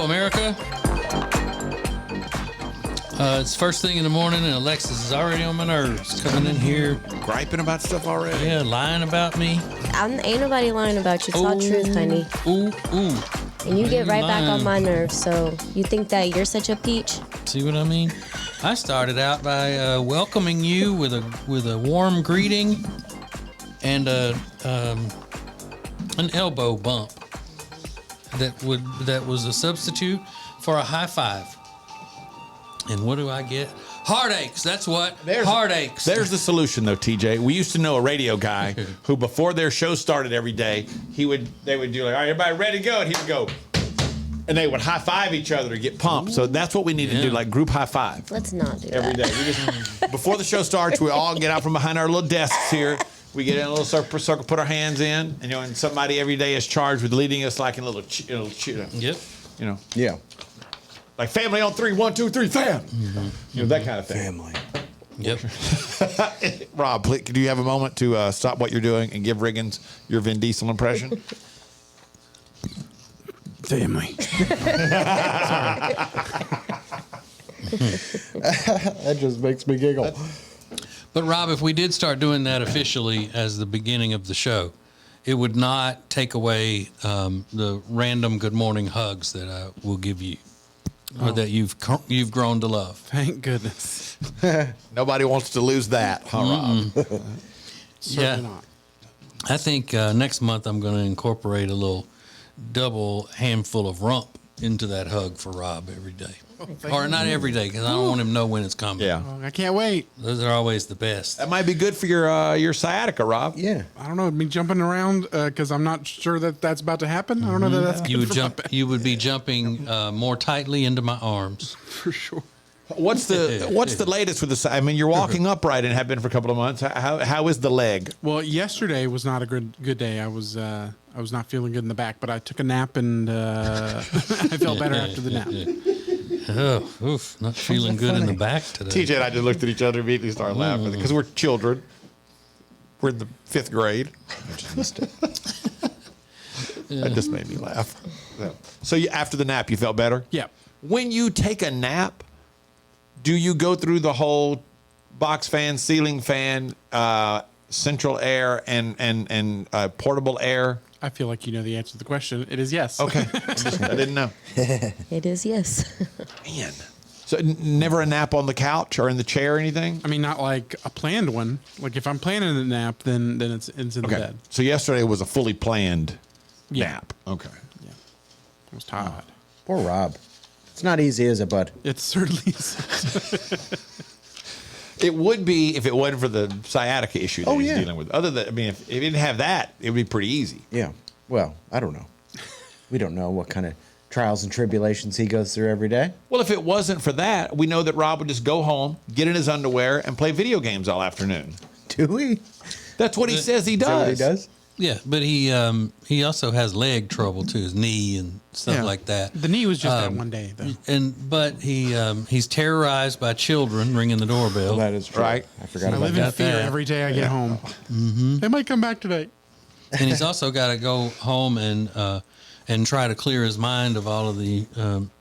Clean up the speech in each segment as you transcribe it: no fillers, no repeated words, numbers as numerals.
Hello, America. It's first thing in the morning, and Alexis is already on my nerves. Coming in here, Griping about stuff already? yeah, lying about me. Ain't nobody lying about you. It's all truth, honey. Ooh. And you get right back lying. on my nerves. So you think that you're such a peach? See what I mean? I started out by welcoming you with a warm greeting and an elbow bump. That was a substitute for a high five. And what do I get? Heartaches. That's what. Heartaches. There's the solution, though, TJ. We used to know a radio guy who, before their show started every day, they would do like, all right, everybody ready to go? And he would go, and they would high five each other to get pumped. So that's what we need to do, like group high five. Let's not do Every that. day. We just, before the show starts, we all get out from behind our little desks here. We get in a little circle, put our hands in, and and somebody every day is charged with leading us like in a little, Yep. Yeah. Like family on 3, 1, 2, 3, fam. Mm-hmm. That kind of thing. Family. Yep. Rob, please, do you have a moment to stop what you're doing and give Riggins your Vin Diesel impression? Family. That just makes me giggle. But Rob, if we did start doing that officially as the beginning of the show, it would not take away the random good morning hugs that I will give you, or that you've grown to love. Thank goodness. Nobody wants to lose that, huh, Rob? Certainly not. I think next month I'm going to incorporate a little double handful of rump into that hug for Rob every day. Or not every day, because I don't want him to know when it's coming. Yeah. I can't wait. Those are always the best. That might be good for your sciatica, Rob. Yeah. I don't know. Me jumping around because I'm not sure that's about to happen. I don't know that that's You good would for my back. You would be jumping more tightly into my arms. For sure. What's the latest with the? I mean, you're walking upright and have been for a couple of months. How is the leg? Well, yesterday was not a good day. I was not feeling good in the back, but I took a nap and I felt better after the nap. Oh, oof, not feeling good in the back today. TJ and I just looked at each other and immediately started laughing because we're children. We're in the 5th grade. I just missed it. That just made me laugh. So after the nap, you felt better? Yeah. When you take a nap, do you go through the whole box fan, ceiling fan, central air, and portable air? I feel like you know the answer to the question. It is yes. Okay. I didn't know. It is yes. Man. So never a nap on the couch or in the chair or anything? I mean, not like a planned one. Like if I'm planning a nap, then it's in the bed. So yesterday was a fully planned nap. Okay. Yeah. I was tired. Poor Rob. It's not easy, is it, bud? It certainly is. It would be if it wasn't for the sciatica issue that he's yeah. dealing with. Other than, I mean, if it didn't have that, it would be pretty easy. Yeah. Well, I don't know. We don't know what kind of trials and tribulations he goes through every day. Well, if it wasn't for that, we know that Rob would just go home, get in his underwear, and play video games all afternoon. Do we? That's what he says he does. Is that what he does? Yeah, but he also has leg trouble too, his knee and stuff like that. The knee was just that one day, though. But he's terrorized by children ringing the doorbell. That is true. Right. I forgot I about live in that. fear every day I get home. They might come back today. And he's also got to go home and try to clear his mind of all of the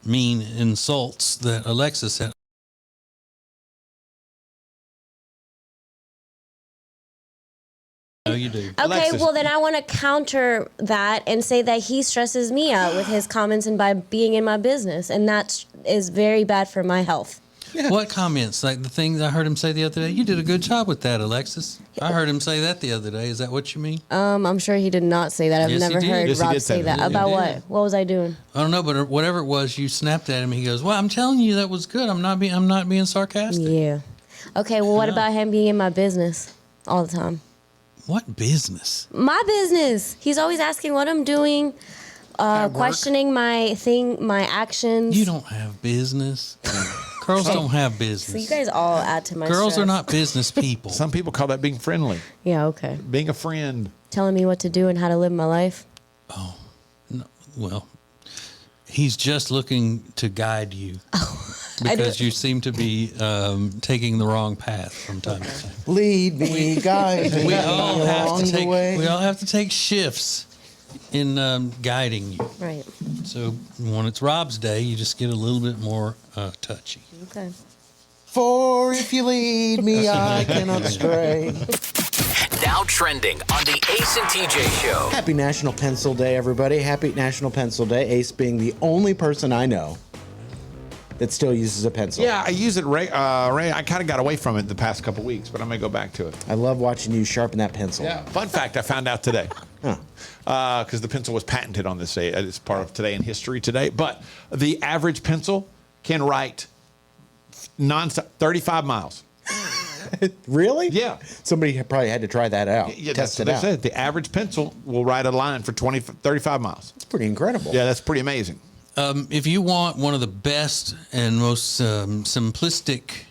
mean insults that Alexis had. No, you do. Okay, Alexis. well then I want to counter that and say that he stresses me out with his comments and by being in my business, and that is very bad for my health. What comments? Like the things I heard him say the other day? You did a good job with that, Alexis. I heard him say that the other day. Is that what you mean? I'm sure he did not say that. I've Yes, he never did. heard Yes, he Rob did say say that. that. He About did. what? What was I doing? I don't know, but whatever it was, you snapped at him. He goes, "Well, I'm telling you that was good. I'm not being sarcastic." Yeah. Okay, well what about him being in my business all the time? What business? My business. He's always asking what I'm doing, work? questioning my actions. You don't have business. Girls don't have So you business. guys all add to my Girls stress. are not business people. Some people call that being friendly, Yeah, okay. being a friend. Telling me what to do and how to live my life. Well, he's just looking to guide you because you seem to be taking the wrong path from time to time. Lead me, guide me We all have along to the way. take. We all have to take shifts in guiding you. Right. So when it's Rob's day, you just get a little bit more touchy. Okay. For if you lead me, I cannot stray. Now trending on the Ace and TJ Show. Happy National Pencil Day, everybody. Happy National Pencil Day. Ace being the only person I know that still uses a pencil. Yeah, I use it. Ray, I kind of got away from it the past couple weeks, but I may go back to it. I love watching you sharpen that pencil. Yeah. Fun fact I found out today. Because the pencil was patented on this day. It's part of Today in History today. But the average pencil can write nonstop 35 miles. Really? Yeah. Somebody probably had to try that out. Yeah, test that's it what they out. said. The average pencil will write a line for 35 miles. It's pretty incredible. Yeah, that's pretty amazing. If you want one of the best and most simplistic,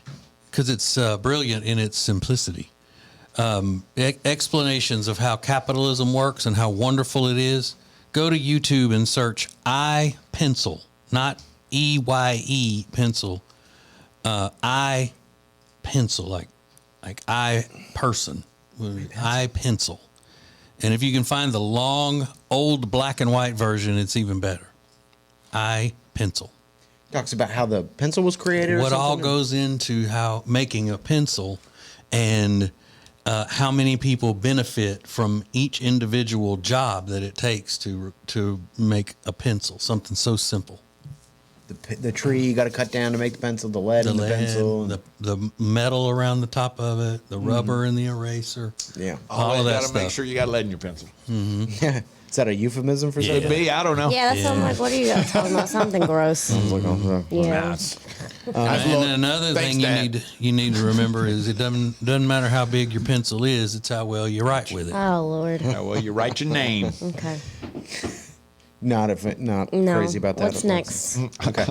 because it's brilliant in its simplicity, explanations of how capitalism works and how wonderful it is, go to YouTube and search I pencil, not EYE pencil, I pencil, like I person, I pencil. And if you can find the long, old black and white version, it's even better. I pencil. Talks about how the pencil was created. What or all something? goes into how making a pencil, and how many people benefit from each individual job that it takes to make a pencil, something so simple. The tree you got to cut down to make the pencil, the lead in the pencil. the metal around the top of it, the rubber in the eraser. Yeah. All of that gotta stuff. make sure you got lead in your pencil. Yeah. Is that a euphemism for something? Could be, I don't know. Yeah, that's something like, what are you guys talking about? Something gross. Yeah. Nice. And another Thanks, thing Dad. you need to remember is it doesn't matter how big your pencil is, it's how well you write with it. Oh, Lord. Yeah, well, you write your name. Okay. Not No. crazy about that. What's next? Okay.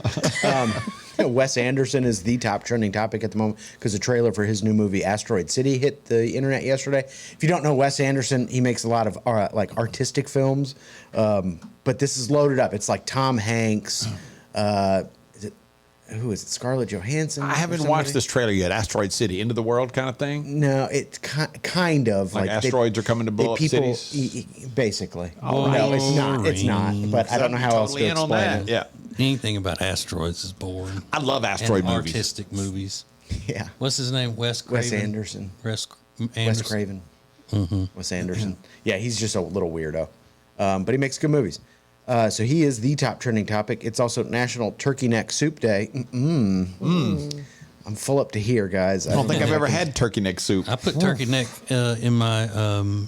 Wes Anderson is the top trending topic at the moment because the trailer for his new movie Asteroid City hit the internet yesterday. If you don't know Wes Anderson, he makes a lot of like artistic films, but this is loaded up. It's like Tom Hanks. Who is it? Scarlett Johansson. I haven't watched this trailer yet. Asteroid City, end of the world kind of thing. No, it's kind of Like asteroids are coming to blow up cities? Basically. Oh, no, it's not. It's not. But I don't know how else to Totally in on explain that. it. Yeah, Anything about asteroids is boring. I love asteroid And movies. artistic movies. Yeah. What's his name? Wes Craven. Wes Anderson. Wes Wes Anderson. Craven. Wes Anderson. Yeah, he's just a little weirdo. But he makes good movies. So he is the top trending topic. It's also National Turkey Neck Soup Day. I'm full up to here, guys. I don't think I've ever had turkey neck soup. I put turkey neck in my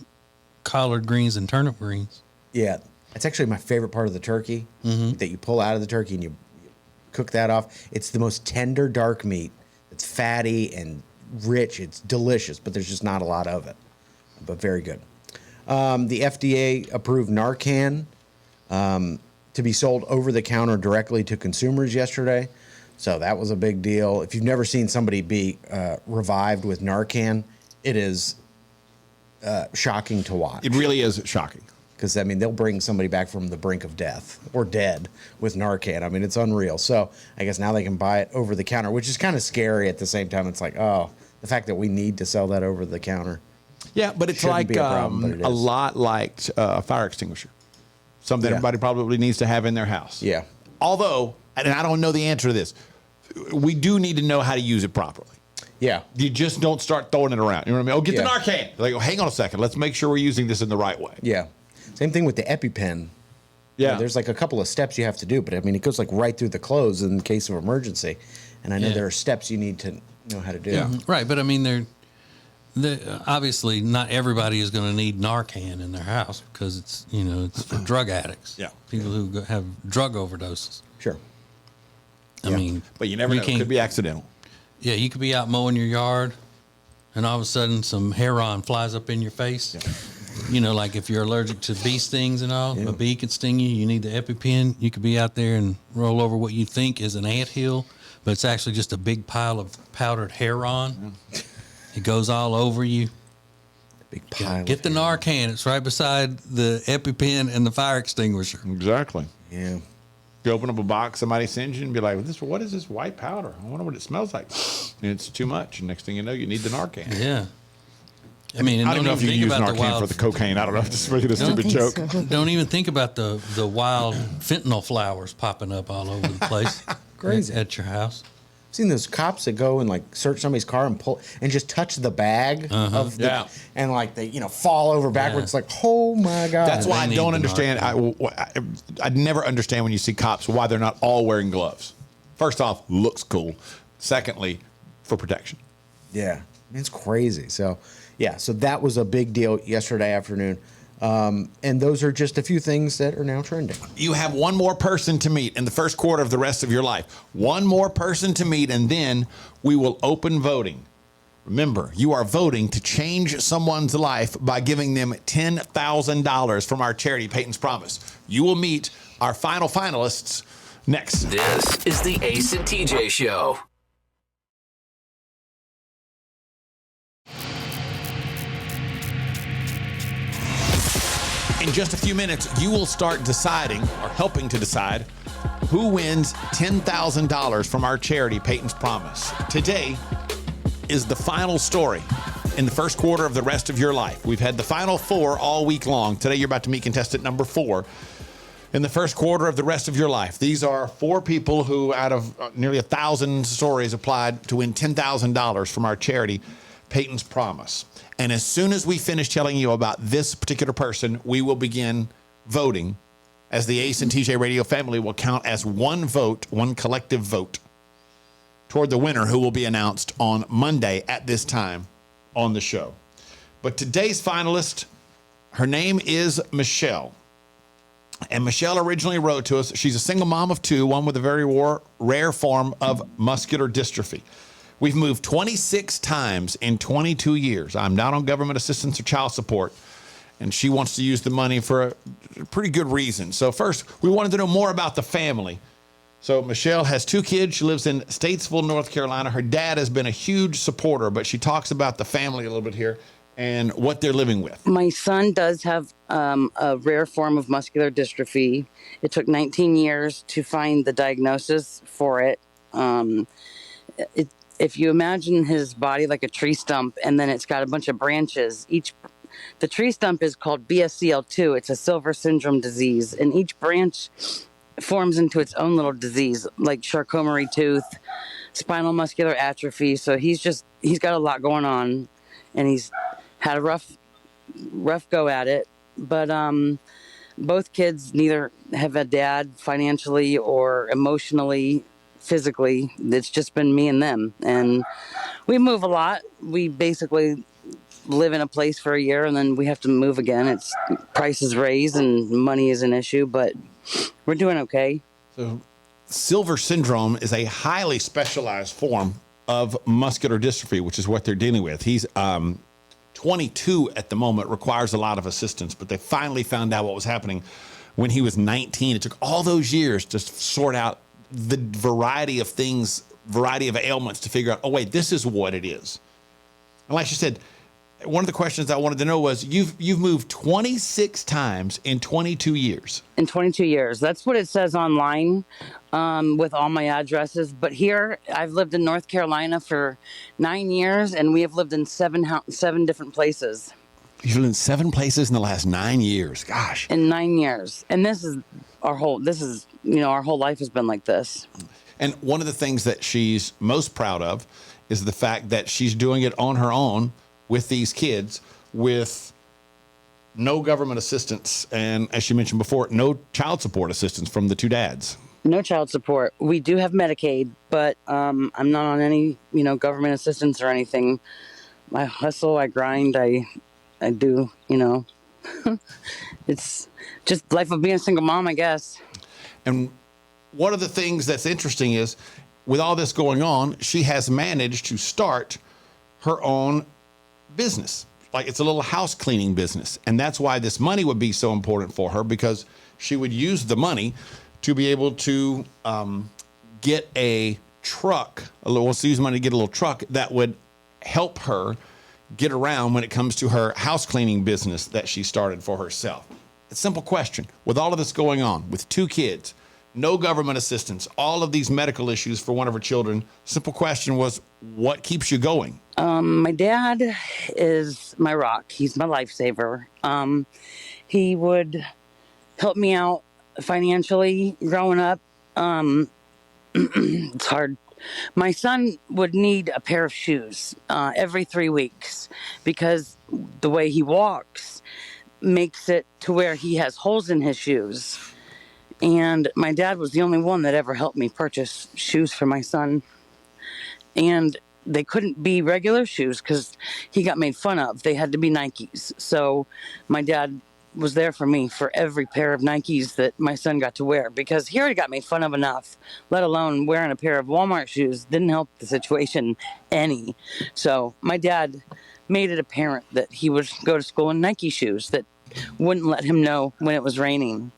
collard greens and turnip greens. Yeah, that's actually my favorite part of the turkey that you pull out of the turkey and you cook that off. It's the most tender dark meat. It's fatty and rich. It's delicious, but there's just not a lot of it. But very good. The FDA approved Narcan to be sold over the counter directly to consumers yesterday. So that was a big deal. If you've never seen somebody be revived with Narcan, it is shocking to watch. It really is shocking. Because, I mean, they'll bring somebody back from the brink of death or dead with Narcan. I mean, it's unreal. So I guess now they can buy it over the counter, which is kind of scary at the same time. It's like, oh, the fact that we need to sell that over the counter. Yeah, but it's Shouldn't like be a problem, but it a is. lot like a fire extinguisher. Something Yeah. everybody probably needs to have in their house. Yeah. Although, and I don't know the answer to this, we do need to know how to use it properly. Yeah. You just don't start throwing it around. You know what I mean? Oh, get Yeah. the Narcan. Like, oh, hang on a second. Let's make sure we're using this in the right way. Yeah. Same thing with the EpiPen. You Yeah. know, there's like a couple of steps you have to do, but I mean, it goes like right through the clothes in case of emergency. And I know Yeah. there are steps you need to know how to do. Yeah. Right, but I mean, obviously not everybody is going to need Narcan in their house because it's it's for drug addicts. Yeah. People who have drug overdoses. Sure. I Yeah. mean, But you never know. It can't- could be accidental. Yeah, you could be out mowing your yard, and all of a sudden some heron flies up in your face. Like if you're allergic to bee stings and all, a bee could sting you. You need the EpiPen. You could be out there and roll over what you think is an anthill, but it's actually just a big pile of powdered heron. It goes all over you. Big pile. Get the Narcan. It's right beside the EpiPen and the fire extinguisher. Exactly. Yeah. You open up a box, somebody sends you and be like, what is this white powder? I wonder what it smells like. And it's too much. And next thing you know, you need the Narcan. Yeah. I mean, and I don't know if you even use think about Narcan for the cocaine. I don't know. Just making a stupid joke. Don't even think about the wild fentanyl flowers popping up all over the place. Crazy. At your house. Seen those cops that go and like search somebody's car and pull and just touch the bag of the, Yeah. and like they fall over backwards. Like, oh my god. That's why I need don't the understand. I'd never understand when you see cops why they're not all wearing gloves. First off, looks cool. Secondly, for protection. Yeah, it's crazy. So, yeah, so that was a big deal yesterday afternoon. And those are just a few things that are now trending. You have one more person to meet in the first quarter of the rest of your life. One more person to meet, and then we will open voting. Remember, you are voting to change someone's life by giving them $10,000 from our charity, Peyton's Promise. You will meet our final finalists next. This is the Ace and TJ Show. In just a few minutes, you will start deciding, or helping to decide, who wins $10,000 from our charity, Peyton's Promise. Today is the final story in the first quarter of the rest of your life. We've had the final four all week long. Today, you're about to meet contestant number 4 in the first quarter of the rest of your life. These are 4 people who, out of nearly 1,000 stories, applied to win $10,000 from our charity, Peyton's Promise. And as soon as we finish telling you about this particular person, we will begin voting, as the Ace and TJ Radio family will count as one vote, one collective vote, toward the winner, who will be announced on Monday at this time on the show. But today's finalist, her name is Michelle. And Michelle originally wrote to us. She's a single mom of 2, one with a very rare form of muscular dystrophy. We've moved 26 times in 22 years. I'm not on government assistance or child support, and she wants to use the money for a pretty good reason. So first, we wanted to know more about the family. So Michelle has 2 kids. She lives in Statesville, North Carolina. Her dad has been a huge supporter, but she talks about the family a little bit here and what they're living with. My son does have a rare form of muscular dystrophy. It took 19 years to find the diagnosis for it. If you imagine his body like a tree stump, and then it's got a bunch of branches, the tree stump is called BSCL2. It's a silver syndrome disease, and each branch forms into its own little disease, like Charcot-Marie tooth, spinal muscular atrophy. So he's got a lot going on, and he's had a rough go at it. But both kids neither have a dad financially or emotionally, physically. It's just been me and them, and we move a lot. We basically live in a place for a year and then we have to move again. It's prices raise and money is an issue, but we're doing okay. So silver syndrome is a highly specialized form of muscular dystrophy, which is what they're dealing with. He's 22 at the moment, requires a lot of assistance, but they finally found out what was happening when he was 19. It took all those years to sort out the variety of things, variety of ailments, to figure out, oh, wait, this is what it is. And like she said, one of the questions I wanted to know was, you've moved 26 times in 22 years. In 22 years. That's what it says online with all my addresses. But here, I've lived in North Carolina for 9 years, and we have lived in seven different places. You've lived in 7 places in the last 9 years. Gosh. In 9 years. And our whole life has been like this. And one of the things that she's most proud of is the fact that she's doing it on her own with these kids, with no government assistance, and as she mentioned before, no child support assistance from the 2 dads. No child support. We do have Medicaid, but I'm not on any, government assistance or anything. I hustle, I grind, I do, It's just life of being a single mom, I guess. And one of the things that's interesting is, with all this going on, she has managed to start her own business. Like, it's a little house cleaning business. And that's why this money would be so important for her, because she would use the money to be able to get a truck. Wants to use money to get a little truck that would help her get around when it comes to her house cleaning business that she started for herself. A simple question. With all of this going on, with 2 kids, no government assistance, all of these medical issues for one of her children. Simple question was, what keeps you going? My dad is my rock. He's my lifesaver. He would help me out financially growing up. It's hard. My son would need a pair of shoes every 3 weeks because the way he walks makes it to where he has holes in his shoes. And my dad was the only one that ever helped me purchase shoes for my son. And they couldn't be regular shoes because he got made fun of. They had to be Nikes. So my dad was there for me for every pair of Nikes that my son got to wear because he already got made fun of enough, let alone wearing a pair of Walmart shoes didn't help the situation any. So my dad made it apparent that he would go to school in Nike shoes that wouldn't let him know when it was raining.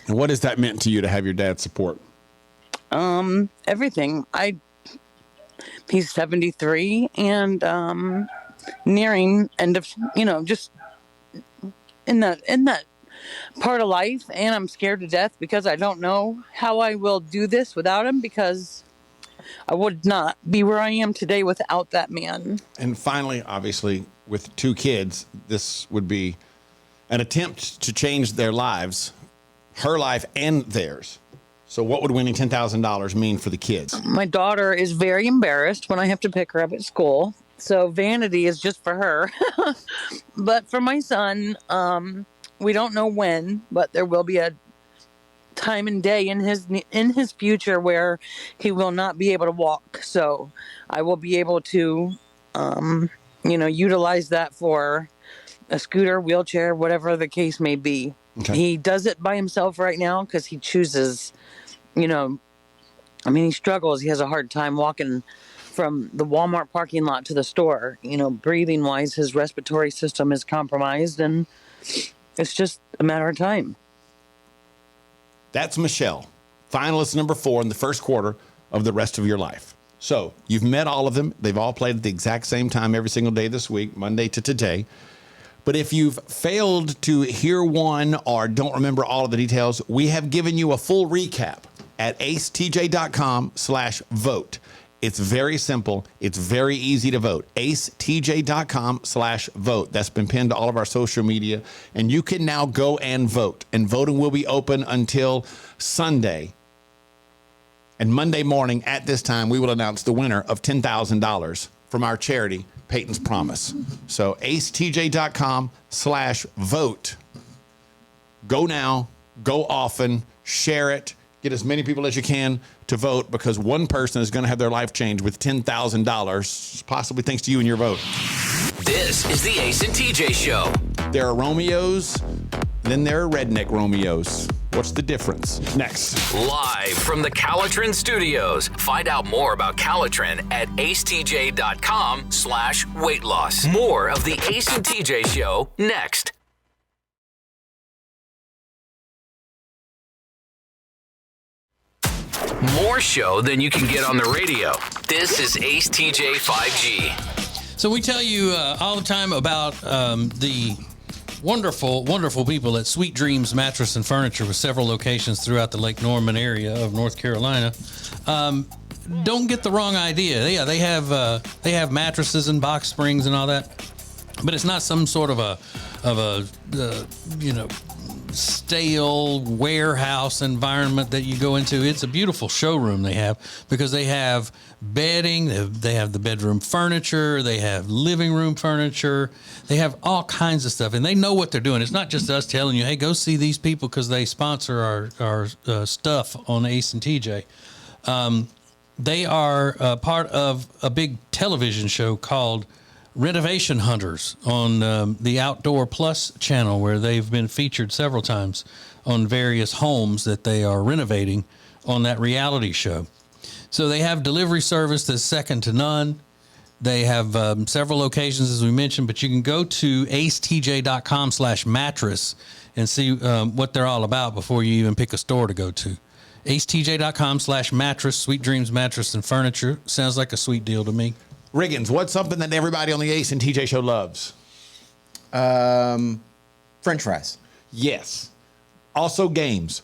And what has that meant to you to have your dad's support? Everything. He's 73 and nearing end of, just in that part of life, and I'm scared to death because I don't know how I will do this without him, because I would not be where I am today without that man. And finally, obviously, with 2 kids, this would be an attempt to change their lives, her life and theirs. So what would winning $10,000 mean for the kids? My daughter is very embarrassed when I have to pick her up at school. So vanity is just for her. But for my son, we don't know when, but there will be a time and day in his future where he will not be able to walk. So I will be able to, utilize that for a scooter, wheelchair, whatever the case may be. Okay. He does it by himself right now because he chooses, he struggles. He has a hard time walking from the Walmart parking lot to the store. Breathing wise, his respiratory system is compromised, and it's just a matter of time. That's Michelle, finalist number 4 in the first quarter of The Rest of Your Life. So you've met all of them. They've all played at the exact same time every single day this week, Monday to today. But if you've failed to hear one or don't remember all of the details, we have given you a full recap at acetj.com/vote. It's very simple. It's very easy to vote. acetj.com/vote. That's been pinned to all of our social media. And you can now go and vote. And voting will be open until Sunday. And Monday morning at this time, we will announce the winner of $10,000 from our charity, Peyton's Promise. So acetj.com/vote. Go now, go often, share it, get as many people as you can to vote, because one person is going to have their life changed with $10,000, possibly thanks to you and your vote. This is the Ace and TJ Show. There are Romeos, then there are redneck Romeos. What's the difference? Next. Live from the Calitrin Studios. Find out more about Calitrin at acetj.com/weight loss. More of the Ace and TJ Show next. More show than you can get on the radio. This is Ace TJ 5G. So we tell you all the time about the wonderful, wonderful people at Sweet Dreams Mattress and Furniture with several locations throughout the Lake Norman area of North Carolina. Don't get the wrong idea. Yeah, they have mattresses and box springs and all that, but it's not some sort of a stale warehouse environment that you go into. It's a beautiful showroom they have, because they have bedding, they have the bedroom furniture, they have living room furniture, they have all kinds of stuff, and they know what they're doing. It's not just us telling you, hey, go see these people because they sponsor our stuff on Ace and TJ. They are part of a big television show called Renovation Hunters on the Outdoor Plus channel, where they've been featured several times on various homes that they are renovating on that reality show. So they have delivery service that's second to none. They have several locations, as we mentioned, but you can go to acetj.com/mattress and see what they're all about before you even pick a store to go to. acetj.com/mattress, Sweet Dreams Mattress and Furniture. Sounds like a sweet deal to me. Riggins, what's something that everybody on the Ace and TJ Show loves? French fries. Yes. Also games.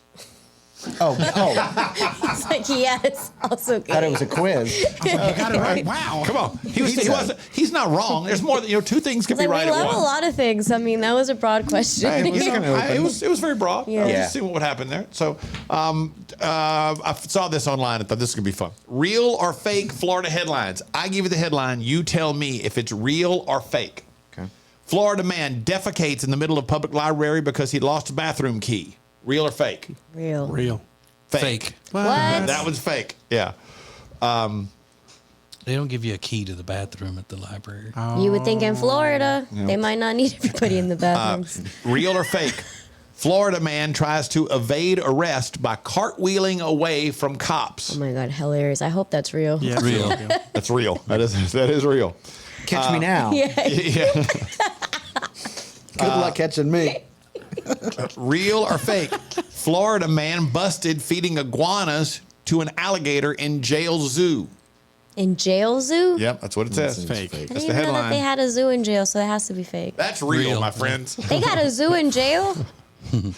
Oh, It's like, yes, also gay. thought it was a quiz. You got it right. Wow. Come on. He's not wrong. There's more than, two things can It's be like, right we at love once. a lot of things. I mean, that was a broad question. Hey, kinda it was very broad. Yeah. Yeah. Just seeing what would happen there. So I saw this online. I thought this is gonna be fun. Real or fake Florida headlines. I give you the headline. You tell me if it's real or fake. Okay. Florida man defecates in the middle of public library because he lost a bathroom key. Real or fake? Real. Real. Fake. What? That one's fake. Yeah. They don't give you a key to the bathroom at the library. You would think in Florida, they might not need everybody in the bathrooms. Real or fake? Florida man tries to evade arrest by cartwheeling away from cops. Oh my God, hilarious. I hope that's real. Yeah. Real. That's real. That is real. Catch me now. Yeah. Yeah. Good luck catching me. Real or fake? Florida man busted feeding iguanas to an alligator in jail zoo. In jail zoo? Yep, that's what it says. Fake. I That's didn't the even know that headline. they had a zoo in jail, so that has to be fake. That's real, Real. my friends. They got a zoo in jail? Yeah,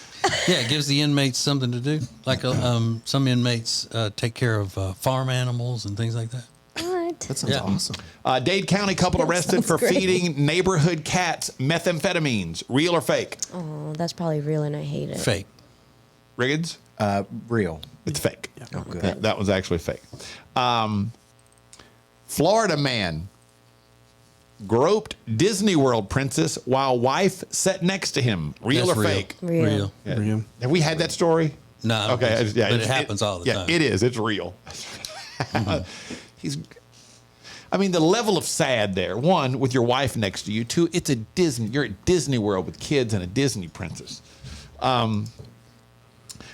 it gives the inmates something to do. Like some inmates take care of farm animals and things like that. What? That sounds Yeah. awesome. Dade County couple arrested sounds for great. feeding neighborhood cats methamphetamines. Real or fake? Oh, that's probably real and I hate it. Fake. Riggins? Real. It's fake. Oh, good. That was actually fake. Florida man groped Disney World princess while wife sat next to him. Real That's or real. fake? Real. Yeah. Real. Have we had that story? No, I don't Okay. think so. Yeah, But it happens all the time. Yeah, it is. It's real. I mean, the level of sad there. One, with your wife next to you. Two, it's a Disney. You're at Disney World with kids and a Disney princess.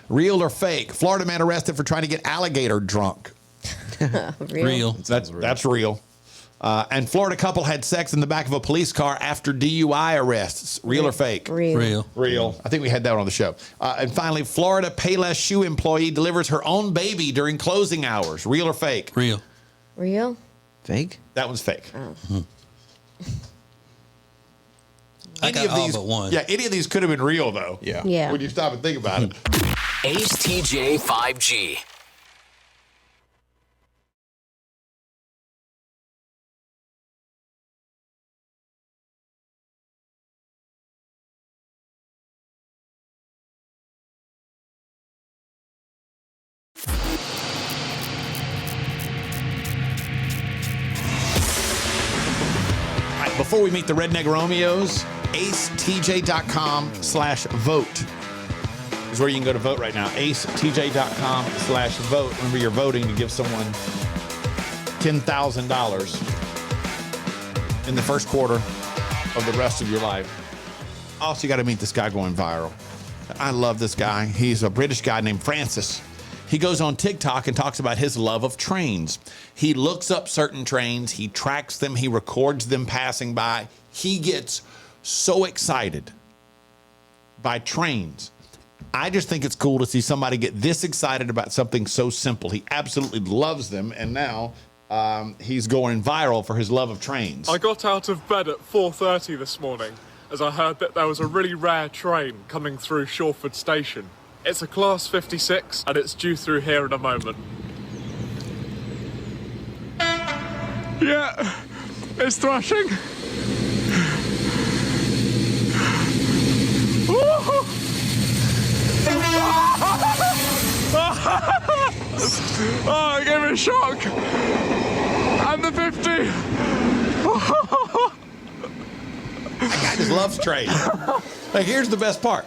Real or fake? Florida man arrested for trying to get alligator drunk. Real. That's real. And Florida couple had sex in the back of a police car after DUI arrests. Real or fake? Real. Real. I think we had that on the show. And finally, Florida Payless shoe employee delivers her own baby during closing hours. Real or fake? Real. Real? Fake? That one's fake. I got all but one. Yeah, any of these could have been real, though. Yeah. Yeah. When you stop and think about it. Ace TJ 5G. All right, before we meet the Redneck Romeos, acetj.com/vote is where you can go to vote right now. acetj.com/vote. Remember, you're voting to give someone $10,000 in the first quarter of the rest of your life. Also, you got to meet this guy going viral. I love this guy. He's a British guy named Francis. He goes on TikTok and talks about his love of trains. He looks up certain trains, he tracks them, he records them passing by. He gets so excited by trains. I just think it's cool to see somebody get this excited about something so simple. He absolutely loves them, and now he's going viral for his love of trains. I got out of bed at 4:30 this morning as I heard that there was a really rare train coming through Shawford Station. It's a Class 56 and it's due through here in a moment. Yeah, it's thrashing. Oh, it gave me a shock. And the 50. That guy just loves trains. Like, here's the best part.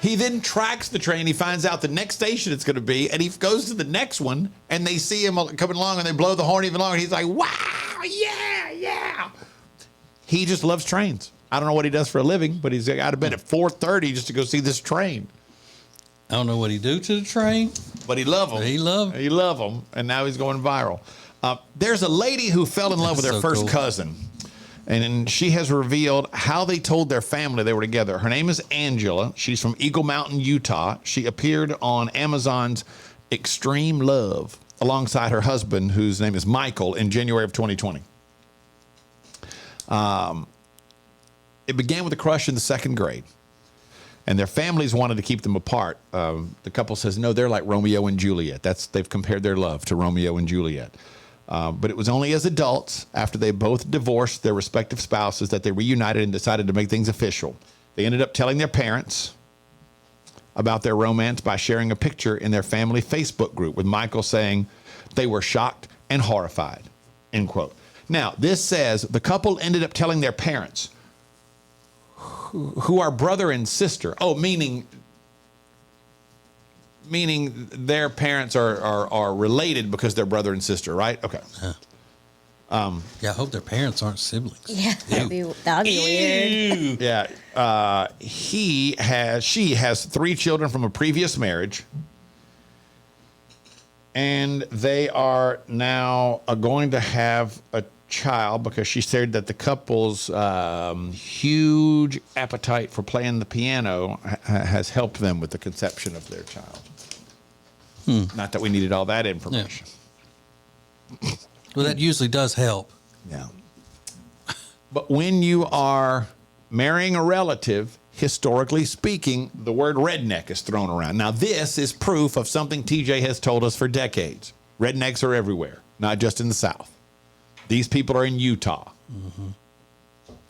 He then tracks the train. He finds out the next station it's going to be, and he goes to the next one, and they see him coming along, and they blow the horn even longer. He's like, wow, yeah, yeah. He just loves trains. I don't know what he does for a living, but he's out of bed at 4:30 just to go see this train. I don't know what he do to the train. But he love them. He love 'em. He love them, and now he's going viral. There's a lady who fell in love with her That's so first cool. cousin, and she has revealed how they told their family they were together. Her name is Angela. She's from Eagle Mountain, Utah. She appeared on Amazon's Extreme Love alongside her husband, whose name is Michael, in January of 2020. It began with a crush in the second grade. And their families wanted to keep them apart. The couple says, no, they're like Romeo and Juliet. They've compared their love to Romeo and Juliet. But it was only as adults, after they both divorced their respective spouses, that they reunited and decided to make things official. They ended up telling their parents about their romance by sharing a picture in their family Facebook group with Michael saying they were shocked and horrified, end quote. Now, this says the couple ended up telling their parents, who are brother and sister. Oh, meaning their parents are related because they're brother and sister, right? Okay. Yeah, I hope their parents aren't siblings. Yeah, that'd be weird. Yeah. She has 3 children from a previous marriage. And they are now going to have a child because she said that the couple's huge appetite for playing the piano has helped them with the conception of their child. Not that we needed all that information. Yeah. Well, that usually does help. Yeah. But when you are marrying a relative, historically speaking, the word redneck is thrown around. Now, this is proof of something TJ has told us for decades. Rednecks are everywhere, not just in the South. These people are in Utah. Mm-hmm.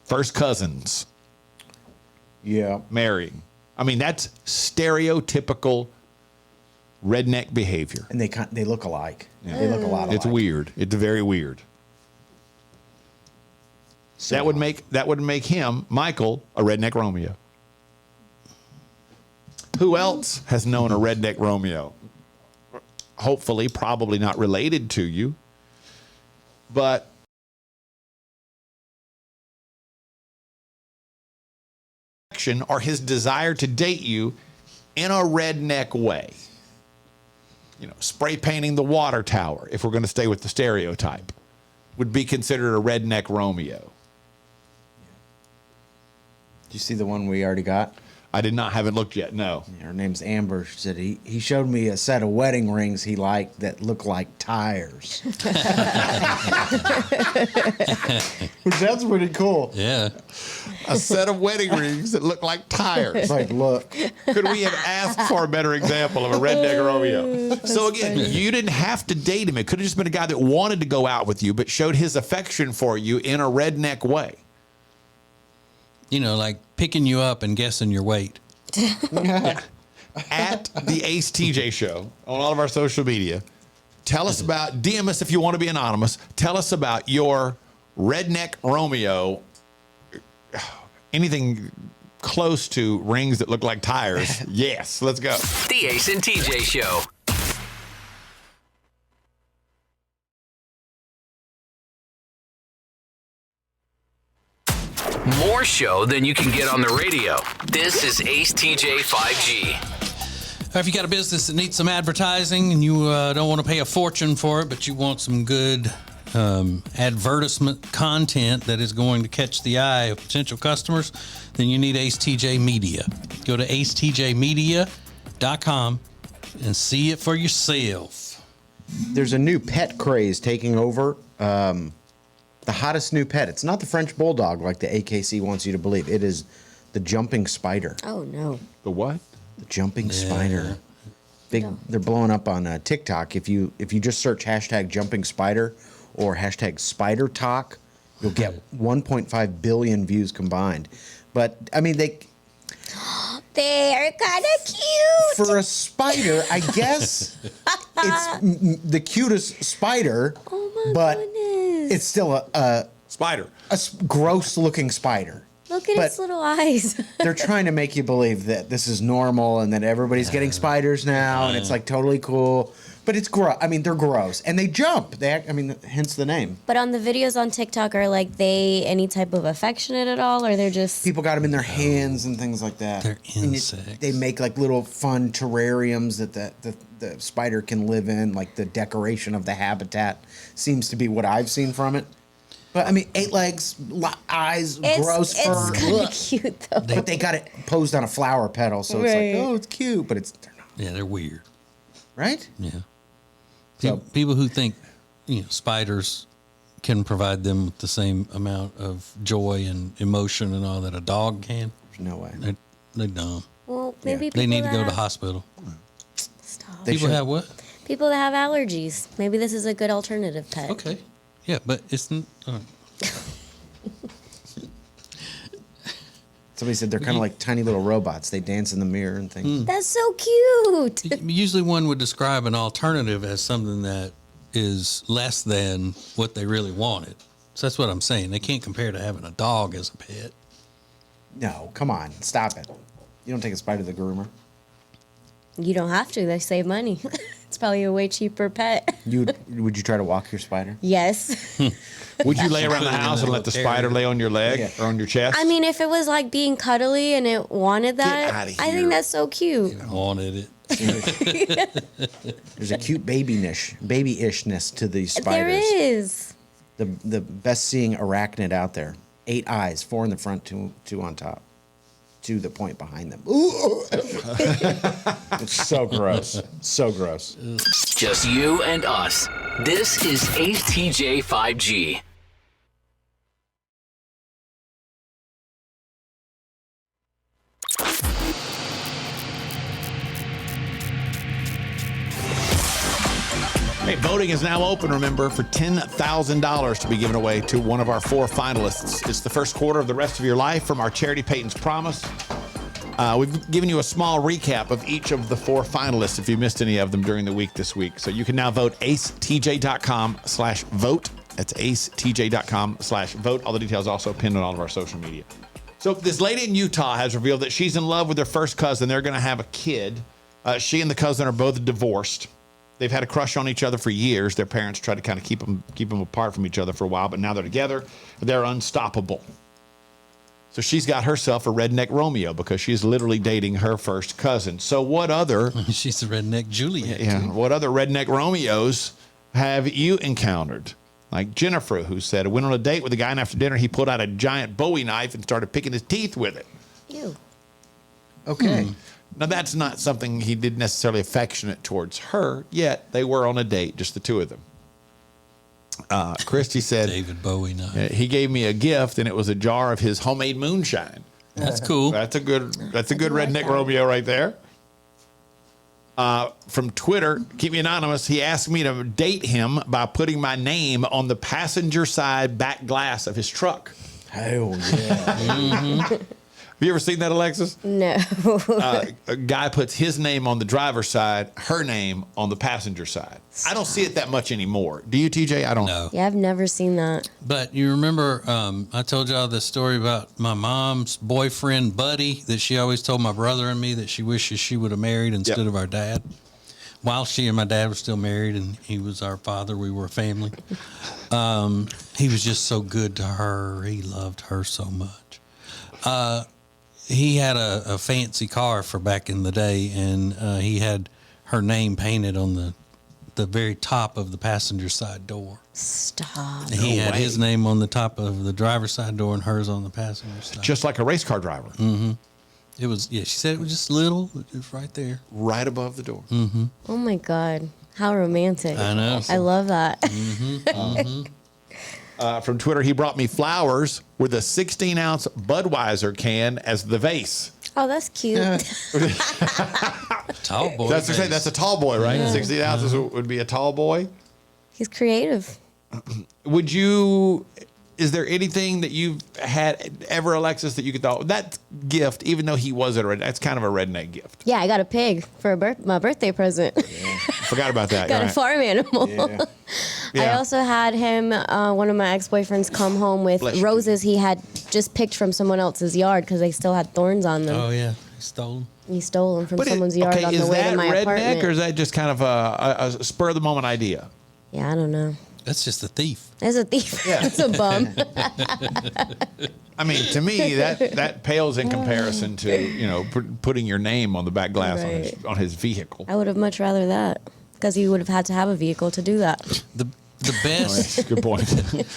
First cousins. Yeah. Marrying. I mean, that's stereotypical redneck behavior. And they look alike. Yeah. They look a lot alike. It's weird. It's very weird. So that would make him, Michael, a redneck Romeo. Who else has known a redneck Romeo? Hopefully, probably not related to you, but or his desire to date you in a redneck way. You know, spray painting the water tower, if we're going to stay with the stereotype, would be considered a redneck Romeo. Do you see the one we already got? I haven't looked yet, no. Yeah, her name's Amber. She said he showed me a set of wedding rings he liked that looked like tires. Which that's pretty cool. Yeah. A set of wedding rings that look like tires. It's like, look. Could we have asked for a better example of a redneck Romeo? So again, you didn't have to date him. It could have just been a guy that wanted to go out with you, but showed his affection for you in a redneck way. You know, like picking you up and guessing your weight. At the Ace TJ Show on all of our social media, tell us about, DM us if you want to be anonymous. Tell us about your redneck Romeo. Anything close to rings that look like tires. Yes, let's go. The Ace and TJ Show. More show than you can get on the radio. This is Ace TJ 5G. If you got a business that needs some advertising and you don't want to pay a fortune for it, but you want some good advertisement content that is going to catch the eye of potential customers, then you need Ace TJ Media. Go to acetjmedia.com and see it for yourself. There's a new pet craze taking over. The hottest new pet. It's not the French bulldog like the AKC wants you to believe. It is the jumping spider. Oh no. The what? The jumping spider. They're blowing up on TikTok. If you just search hashtag jumping spider or hashtag spider talk, you'll get 1.5 billion views combined. But I mean, they are kind of cute. For a spider, I guess it's the cutest spider. Oh my but goodness. It's still a spider. Gross looking spider. Look at its little eyes. They're trying to make you believe that this is normal and that everybody's getting spiders now and it's like totally cool. But it's gross. I mean, they're gross and they jump. Hence the name. But on the videos on TikTok, are like they any type of affectionate at all, or they're just people got them in their hands and things like that. They're insects. They make like little fun terrariums that the spider can live in. Like the decoration of the habitat seems to be what I've seen from it. But I mean, 8 legs, eyes, gross fur. It's kind of cute though. But they got it posed on a flower petal, so it's like, oh, it's cute, but they're not. Yeah, they're weird. Right? Yeah. People who think, spiders can provide them with the same amount of joy and emotion and all that a dog can. There's no way. They're dumb. Maybe They need to that go to have- hospital. Stop. They People should. have what? People that have allergies. Maybe this is a good alternative pet. Okay. Yeah, but it's. Somebody said they're kind of like tiny little robots. They dance in the mirror and things. That's so cute. Usually one would describe an alternative as something that is less than what they really wanted. So that's what I'm saying. They can't compare to having a dog as a pet. No, come on, stop it. You don't take a spider to the groomer. You don't have to. They save money. It's probably a way cheaper pet. Would you try to walk your spider? Yes. Would you lay around the Put it in house a and let the little spider area. lay on your leg Yeah. or on your chest? I mean, if it was like being cuddly and it wanted that, outta I here. think that's so cute. Wanted it. There's a cute babyish-ness to these spiders. There is. The best seeing arachnid out there. 8 eyes, 4 in the front, two on top. 2 that point behind them. It's so gross. So gross. Just you and us. This is Ace TJ 5G. Hey, voting is now open, remember, for $10,000 to be given away to one of our 4 finalists. It's the first quarter of the rest of your life from our charity Peyton's Promise. We've given you a small recap of each of the 4 finalists if you missed any of them during the week this week. So you can now vote acetj.com/vote. That's acetj.com/vote. All the details also pinned on all of our social media. So this lady in Utah has revealed that she's in love with her first cousin. They're going to have a kid. She and the cousin are both divorced. They've had a crush on each other for years. Their parents tried to kind of keep them apart from each other for a while, but now they're together. They're unstoppable. So she's got herself a redneck Romeo because she's literally dating her first cousin. So what other She's a redneck Juliet. what other redneck Romeos have you encountered? Like Jennifer, who said, I went on a date with a guy, and after dinner, he pulled out a giant Bowie knife and started picking his teeth with it. Ew. Okay. Now, that's not something he did necessarily affectionate towards her, yet they were on a date, just the two of them. Christy said, David Bowie knife. he gave me a gift, and it was a jar of his homemade moonshine. That's cool. That's a good like redneck that. Romeo right there. From Twitter, keep me anonymous. He asked me to date him by putting my name on the passenger side back glass of his truck. Oh, yeah. Have you ever seen that, Alexis? No. A guy puts his name on the driver's side, her name on the passenger side. I don't see it that much anymore. Do you, TJ? I don't No. Yeah, I've never seen that. But you remember, I told y'all this story about my mom's boyfriend, Buddy, that she always told my brother and me that she wishes she would have married instead Yep. of our dad. While she and my dad were still married and he was our father, we were a family. He was just so good to her. He loved her so much. He had a fancy car for back in the day, and he had her name painted on the very top of the passenger side door. Stop. And he had his name on the top of the driver's side door and hers on the passenger side. Just like a race car driver. It was, yeah, she said it was just little. It was right there. Right above the door. Oh my God. How romantic. I know. I love that. From Twitter, he brought me flowers with a 16-ounce Budweiser can as the vase. Oh, that's cute. Tall boy. That's face. a tall boy, right? 16 ounces would be a tall boy. He's creative. Is there anything that you've had ever, Alexis, that you could thought that gift, even though he wasn't a redneck, that's kind of a redneck gift? Yeah, I got a pig for my birthday present. Forgot about that. Got a right. farm animal. Yeah. Yeah. I also had him, one of my ex-boyfriends, come home with Bless you. roses he had just picked from someone else's yard because they still had thorns on them. Oh, yeah. He stole them. He stole them from But someone's yard on the is way that to my redneck, apartment. or is that just kind of a spur of the moment idea? Yeah, I don't know. That's just a thief. As a thief, it's a bum. I mean, to me, that pales in comparison to putting your name on the back glass Right. on his vehicle. I would have much rather that because he would have had to have a vehicle to do that. The best Good point.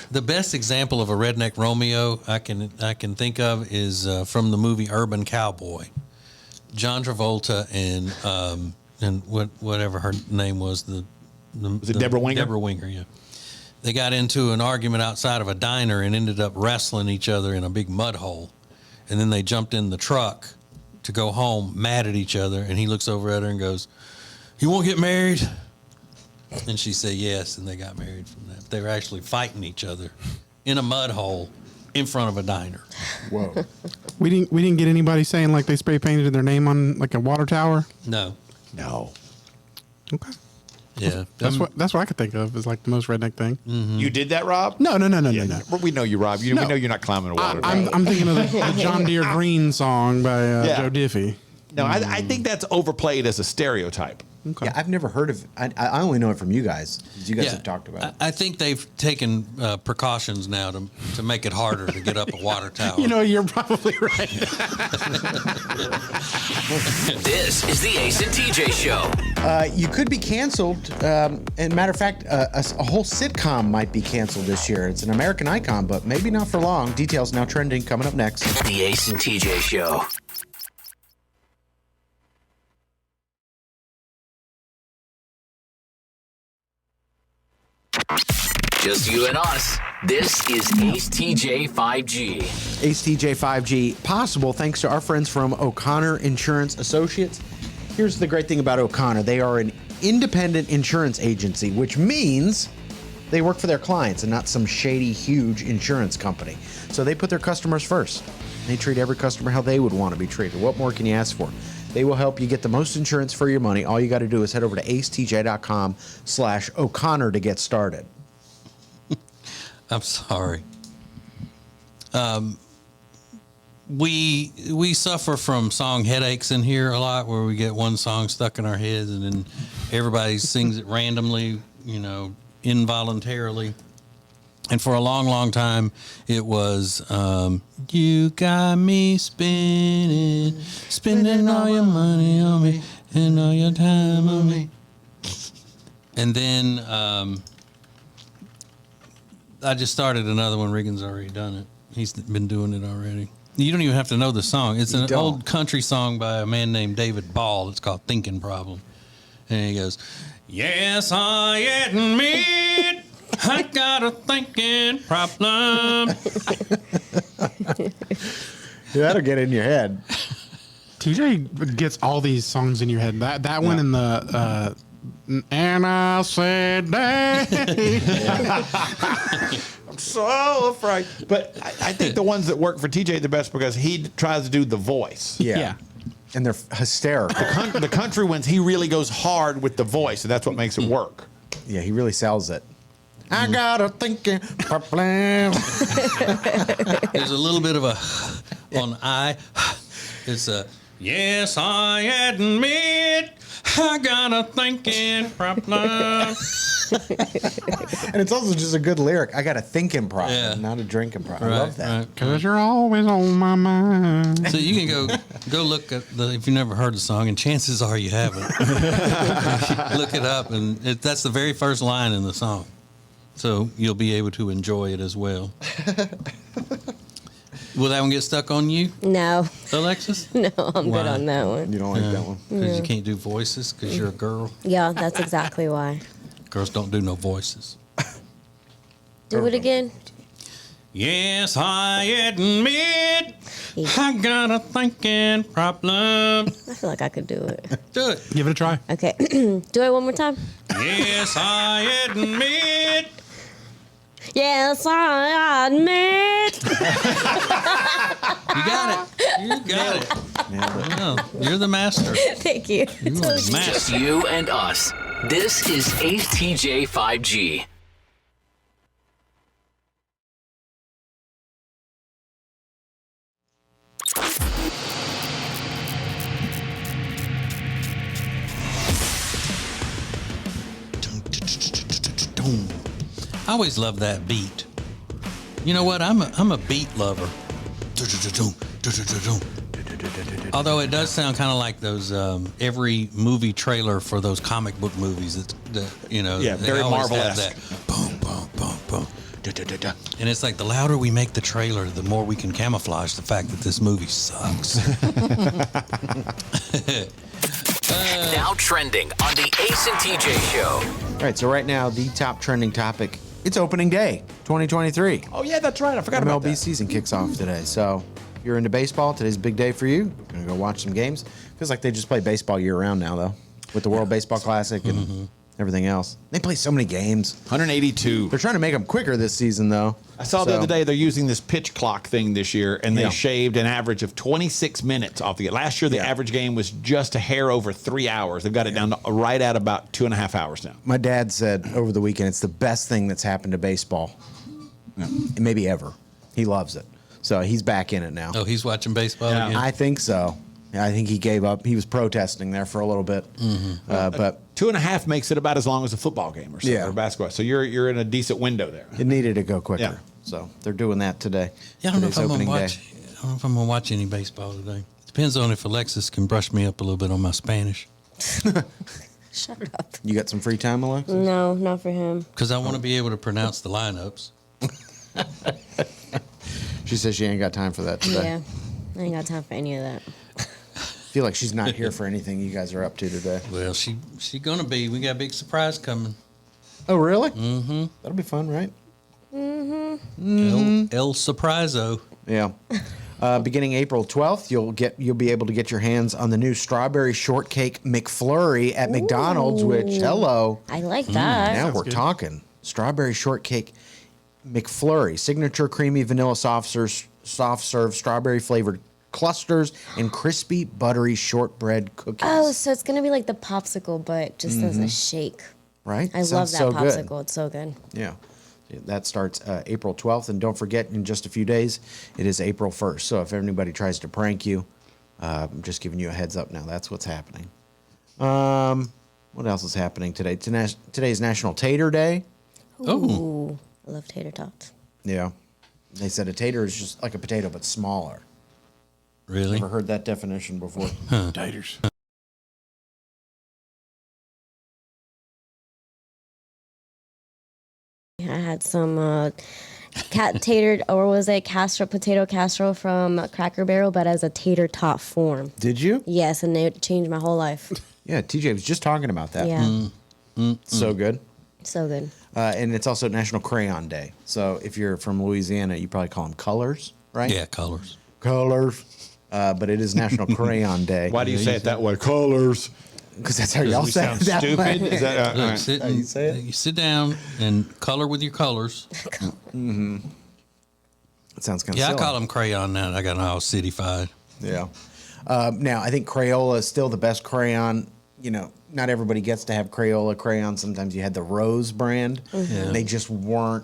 the best example of a redneck Romeo I can think of is from the movie Urban Cowboy. John Travolta and whatever her name was, Was it Deborah Winger? Deborah Winger, yeah. They got into an argument outside of a diner and ended up wrestling each other in a big mud hole. And then they jumped in the truck to go home mad at each other, and he looks over at her and goes, "You won't get married?" And she said yes, and they got married from that. They were actually fighting each other in a mud hole in front of a diner. Whoa. We didn't get anybody saying like they spray painted their name on like a water tower. No. Okay. Yeah. That's what I could think of as like the most redneck thing. You did that, Rob? No. Well, we know you, Rob. We know you're not climbing a water. I'm thinking of the John Deere Green song by Joe Diffie. No, I think that's overplayed as a stereotype. Okay. Yeah, I've never heard of it. I only know it from you guys. 'Cause you guys have talked about it. I think they've taken precautions now to make it harder to get up a water tower. You know, you're probably right. This is the Ace and TJ Show. You could be canceled. And matter of fact, a whole sitcom might be canceled this year. It's an American icon, but maybe not for long. Details now trending. Coming up next. The Ace and TJ Show. Just you and us. This is Ace TJ 5G. Ace TJ 5G possible thanks to our friends from O'Connor Insurance Associates. Here's the great thing about O'Connor. They are an independent insurance agency, which means they work for their clients and not some shady, huge insurance company. So they put their customers first. They treat every customer how they would want to be treated. What more can you ask for? They will help you get the most insurance for your money. All you got to do is head over to acetj.com/O'Connor to get started. I'm sorry. We suffer from song headaches in here a lot, where we get one song stuck in our heads and then everybody sings it randomly, involuntarily. And for a long, long time, it was, you got me spending all your money on me and all your time on me. And then I just started another one. Regan's already done it. He's been doing it already. You don't even have to know the song. It's an old country song by a man named David Ball. It's called Thinking Problem. And he goes, yes, I admit I got a thinking problem. That'll get in your head. TJ gets all these songs in your head. That one in the and I said that. I'm so afraid. But I think the ones that work for TJ the best because he tries to do the voice. Yeah. And they're hysterical. The country ones, he really goes hard with the voice, and that's what makes it work. Yeah, he really sells it. I got a thinking problem. There's a little bit of a on I. It's a yes, I admit I got a thinking problem. And it's also just a good lyric. I got a thinking problem, not a drinking problem. I love that. Because you're always on my mind. So you can go look at if you never heard the song, and chances are you haven't. Look it up, and that's the very first line in the song. So you'll be able to enjoy it as well. Will that one get stuck on you? No. Alexis? No, I'm good on that one. You don't like that one? Because you can't do voices because you're a girl. Yeah, that's exactly why. Girls don't do no voices. Do it again. Yes, I admit I got a thinking problem. I feel like I could do it. Do it. Give it a try. Okay. Do it one more time. Yes, I admit. Yes, I admit. You got it. You got it. Well, you're the master. Thank you. You are the master. Just you and us. This is Ace TJ 5G. I always love that beat. You know what? I'm a beat lover. Although it does sound kind of like those every movie trailer for those comic book movies that Yeah, they very always have Marvel-esque. that boom boom boom boom. And it's like the louder we make the trailer, the more we can camouflage the fact that this movie sucks. Now trending on the Ace and TJ Show. All right, so right now, the top trending topic, it's opening day, 2023. Oh, yeah, that's right. I forgot about MLB that. season kicks off today. So you're into baseball, today's a big day for you. You're gonna go watch some games. Feels like they just play baseball year round now, though, with the World Baseball Classic and everything else. They play so many games. 182. They're trying to make them quicker this season, though. I saw the other day they're using this pitch clock thing this year, and they Yeah. shaved an average of 26 minutes off the game. Last year, the average game was just a hair over 3 hours. They've got it down to right at about 2.5 hours now. My dad said over the weekend it's the best thing that's happened to baseball, maybe ever. He loves it, so he's back in it now. Oh, he's watching baseball again. I think so. I think he gave up. He was protesting there for a little bit, but 2.5 makes it about as long as a football game or so, Yeah. or basketball. So you're in a decent window there. it needed to go quicker. Yeah. So they're doing that today. Yeah, I don't know if Today's I'm gonna opening watch. I don't know if I'm gonna watch any baseball today. Depends on if Alexis can brush me up a little bit on my Spanish, Shut up. You got some free time, Alexa? No, not for him. because I want to be able to pronounce the lineups. She says she ain't got time for that today. Yeah, I ain't got time for any of that. I feel like she's not here for anything you guys are up to today. Well, she gonna be. We got a big surprise coming. Oh, really? Mm-hmm. That'll be fun, right? El Surpriso. Yeah. Beginning April 12th, you'll be able to get your hands on the new strawberry shortcake McFlurry at McDonald's. Which hello, I like that. now we're talking strawberry shortcake McFlurry, signature creamy vanilla soft serve strawberry flavored clusters and crispy buttery shortbread cookies. Oh, so it's gonna be like the popsicle, but just as a shake. Right? I love Sounds that so popsicle. good. It's so good. Yeah. That starts April 12th. And don't forget, in just a few days, it is April 1st. So if anybody tries to prank you, I'm just giving you a heads up now. That's what's happening. What else is happening today? Today's National Tater Day. Ooh, I love tater tots. Yeah. They said a tater is just like a potato, but smaller. Really? Never heard that definition before. Taters. I had some cat tatered, or was it potato casserole from Cracker Barrel, but as a tater tot form. Did you? Yes, and it changed my whole life. Yeah, TJ was just talking about that. Yeah, So good. so good. And it's also National Crayon Day. So if you're from Louisiana, you probably call them colors, right? Yeah, colors. Colors. But it is National Crayon Day. Why do you say it that way? Colors. Because that's how y'all We say sound it. That stupid. way. Is that Look, sit, you say it? you sit down and color with your colors. It sounds kind of Yeah, silly. I call them crayon now. I got all cityfied. Yeah. Now, I think Crayola is still the best crayon. You know, not everybody gets to have Crayola crayons. Sometimes you had the Rose brand. They just weren't.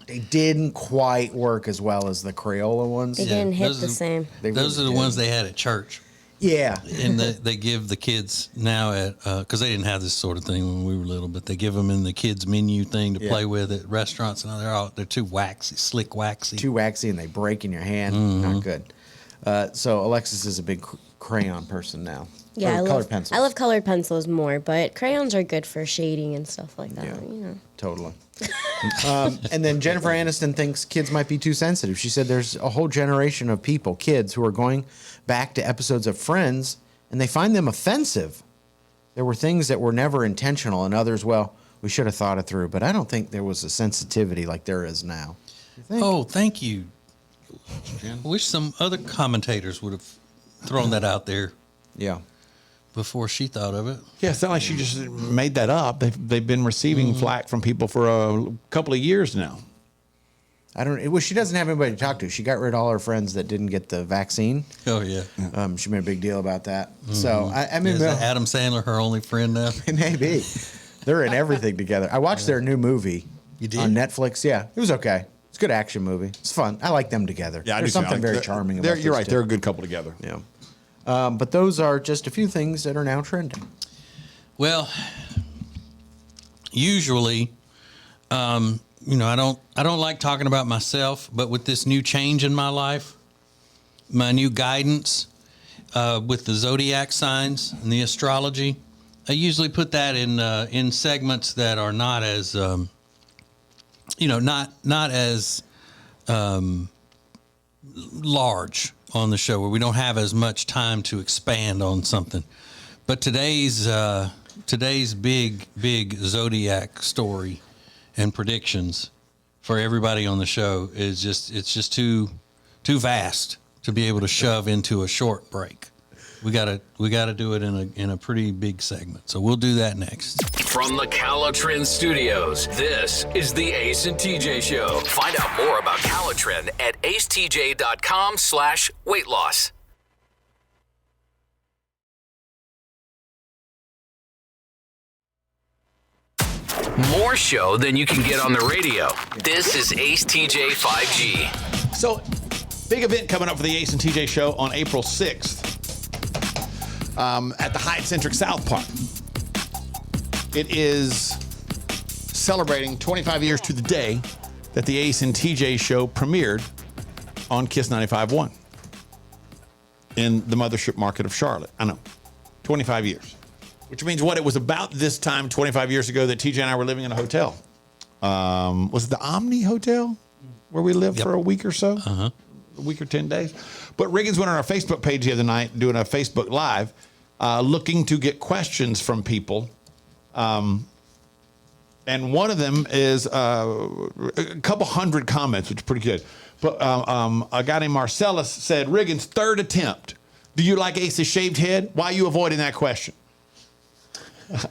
They didn't quite work as well as the Crayola ones. They didn't hit those the are- same. They Those are really the ones didn't. they had at church. Yeah. And they give the kids now at because they didn't have this sort of thing when we were little, but they give them in the kids menu thing to Yeah. play with at restaurants, and they're too waxy, slick waxy. Too waxy and they break in your hand. Not good. So Alexis is a big crayon person now. Yeah, Or I colored love pencils. I love colored pencils more, but crayons are good for shading and stuff like that. Yeah. You know. Totally. And then Jennifer Aniston thinks kids might be too sensitive. She said there's a whole generation of people, kids, who are going back to episodes of Friends and they find them offensive. There were things that were never intentional, and others, well, we should have thought it through. But I don't think there was a sensitivity like there is now. You think? Oh, thank you. I wish some other commentators would have thrown that out there Yeah. before she thought of it. Yeah, it's not like she just made that up. They've been receiving flack from people for a couple of years now. I don't. Well, she doesn't have anybody to talk to. She got rid of all her friends that didn't get the vaccine. Oh yeah. She made a big deal about that. So I mean, Is Adam Sandler her only friend now? maybe they're in everything together. I watched their new movie You did? on Netflix. Yeah, it was okay. It's a good action movie. It's fun. I like them together. Yeah, I There's do too. something very They're- charming They're, about you're those right. two. They're a good couple together. Yeah. But those are just a few things that are now trending. Well, usually, I don't like talking about myself, but with this new change in my life, my new guidance with the zodiac signs and the astrology, I usually put that in segments that are not as not as large on the show, where we don't have as much time to expand on something. But today's big zodiac story and predictions for everybody on the show is just too vast to be able to shove into a short break. We gotta do it in a pretty big segment. So we'll do that next. From the Calotren Studios, this is the Ace and TJ Show. Find out more about Calotren at acetj.com/weight loss. More show than you can get on the radio. This is Ace TJ 5G. So, big event coming up for the Ace and TJ Show on April 6th at the Hyatt-centric South Park. It is celebrating 25 years to the day that the Ace and TJ Show premiered on Kiss 95.1 in the mothership market of Charlotte. I know, 25 years. Which means what? It was about this time 25 years ago that TJ and I were living in a hotel. Was it the Omni Hotel where we lived for a week or so? A week or 10 days. But Riggins went on our Facebook page the other night doing a Facebook Live looking to get questions from people. And one of them is a couple hundred comments, which is pretty good. But a guy named Marcellus said, Riggins, third attempt. Do you like Ace's shaved head? Why are you avoiding that question?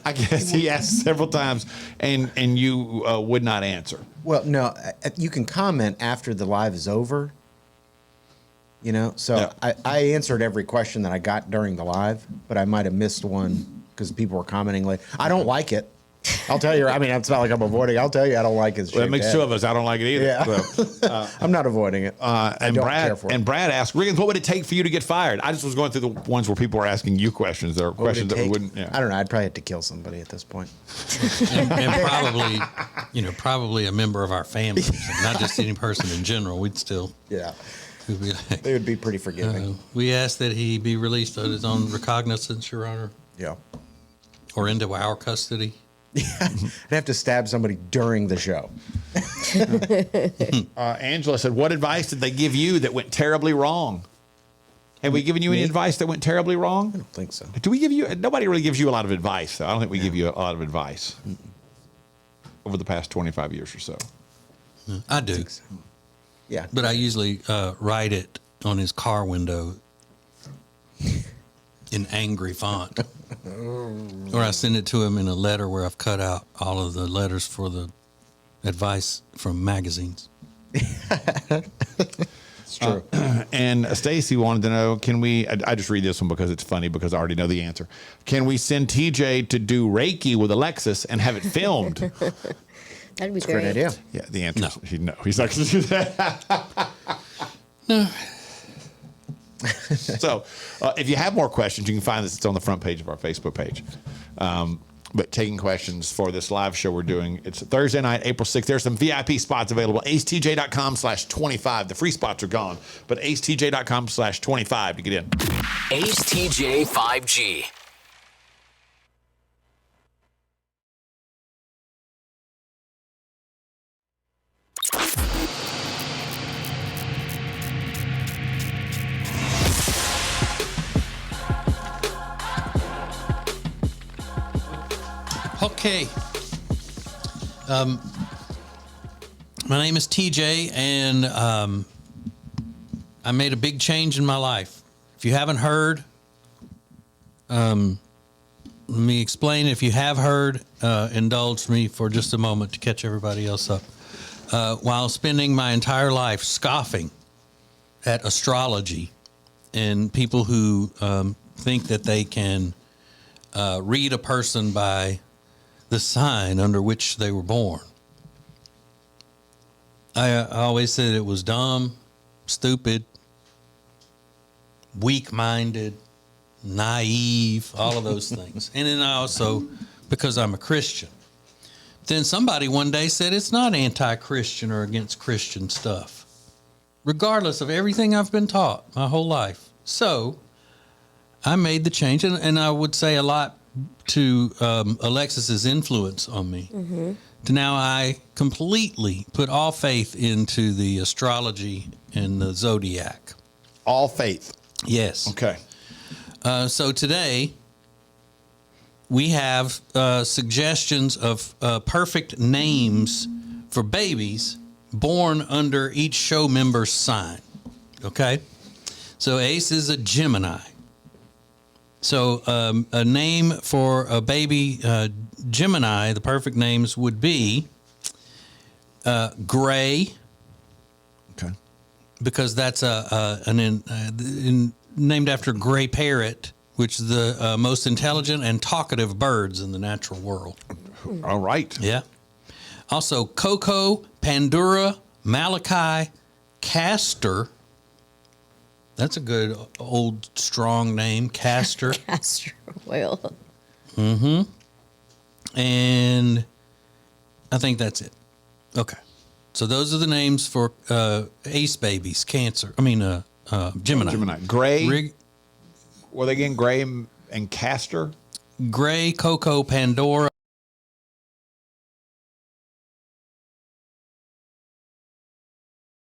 I guess he asked several times, and you would not answer. Well, no, you can comment after the live is over. You know, so yeah. I answered every question that I got during the live, but I might have missed one because people were commenting late. I don't like it. I'll tell you. I mean, it's not like I'm avoiding. I'll tell you, I don't like his. Well, it makes two of us. I don't like it either. Yeah. So, I'm not avoiding it. And Brad asked, Riggins, what would it take for you to get fired? I just was going through the ones where people were asking you questions. There were questions that we wouldn't. Yeah. I don't know. I'd probably have to kill somebody at this point. and probably a member of our family, not just any person in general. We'd still. Yeah. We'd be like, they would be pretty forgiving. We asked that he be released on his own recognizance, Your Honor. Yeah. Or into our custody. Yeah, I'd have to stab somebody during the show. Angela said, what advice did they give you that went terribly wrong? Have we given you any advice that went terribly wrong? I don't think so. Do we give you? Nobody really gives you a lot of advice, though. I don't think we give you a lot of advice over the past 25 years or so. I do. So. Yeah. But I usually write it on his car window in angry font. Or I send it to him in a letter where I've cut out all of the letters for the advice from magazines. It's true. And Stacy wanted to know, can we, I just read this one because it's funny because I already know the answer. Can we send TJ to do Reiki with Alexis and have it filmed? That'd be That's a great idea. Yeah, the answer is no. He's not going to do that. No. So, if you have more questions, you can find this. It's on the front page of our Facebook page. But taking questions for this live show we're doing, it's Thursday night, April 6th. There's some VIP spots available. acetj.com/25. The free spots are gone, but acetj.com/25 to get in. Ace TJ 5G. Okay. My name is TJ, and I made a big change in my life. If you haven't heard, let me explain. If you have heard, indulge me for just a moment to catch everybody else up. While spending my entire life scoffing at astrology and people who think that they can read a person by the sign under which they were born. I always said it was dumb, stupid, weak-minded, naive, all of those things. And then I also, because I'm a Christian. Then somebody one day said it's not anti-Christian or against Christian stuff, regardless of everything I've been taught my whole life. So I made the change, and I would say a lot to Alexis's influence on me. Mm-hmm. To now I completely put all faith into the astrology and the zodiac. All faith. Yes. Okay. So today we have suggestions of perfect names for babies born under each show member's sign. Okay. So Ace is a Gemini. So a name for a baby Gemini, the perfect names would be Gray, Okay. because that's named after gray parrot, which is the most intelligent and talkative birds in the natural world. All right. Yeah. Also, Coco, Pandora, Malachi, Castor. That's a good old strong name, Castor. Castor oil. And I think that's it. Okay. So those are the names for ace babies, Gemini. Gemini. Gray. Were they again? Gray and Castor? Gray, Coco, Pandora.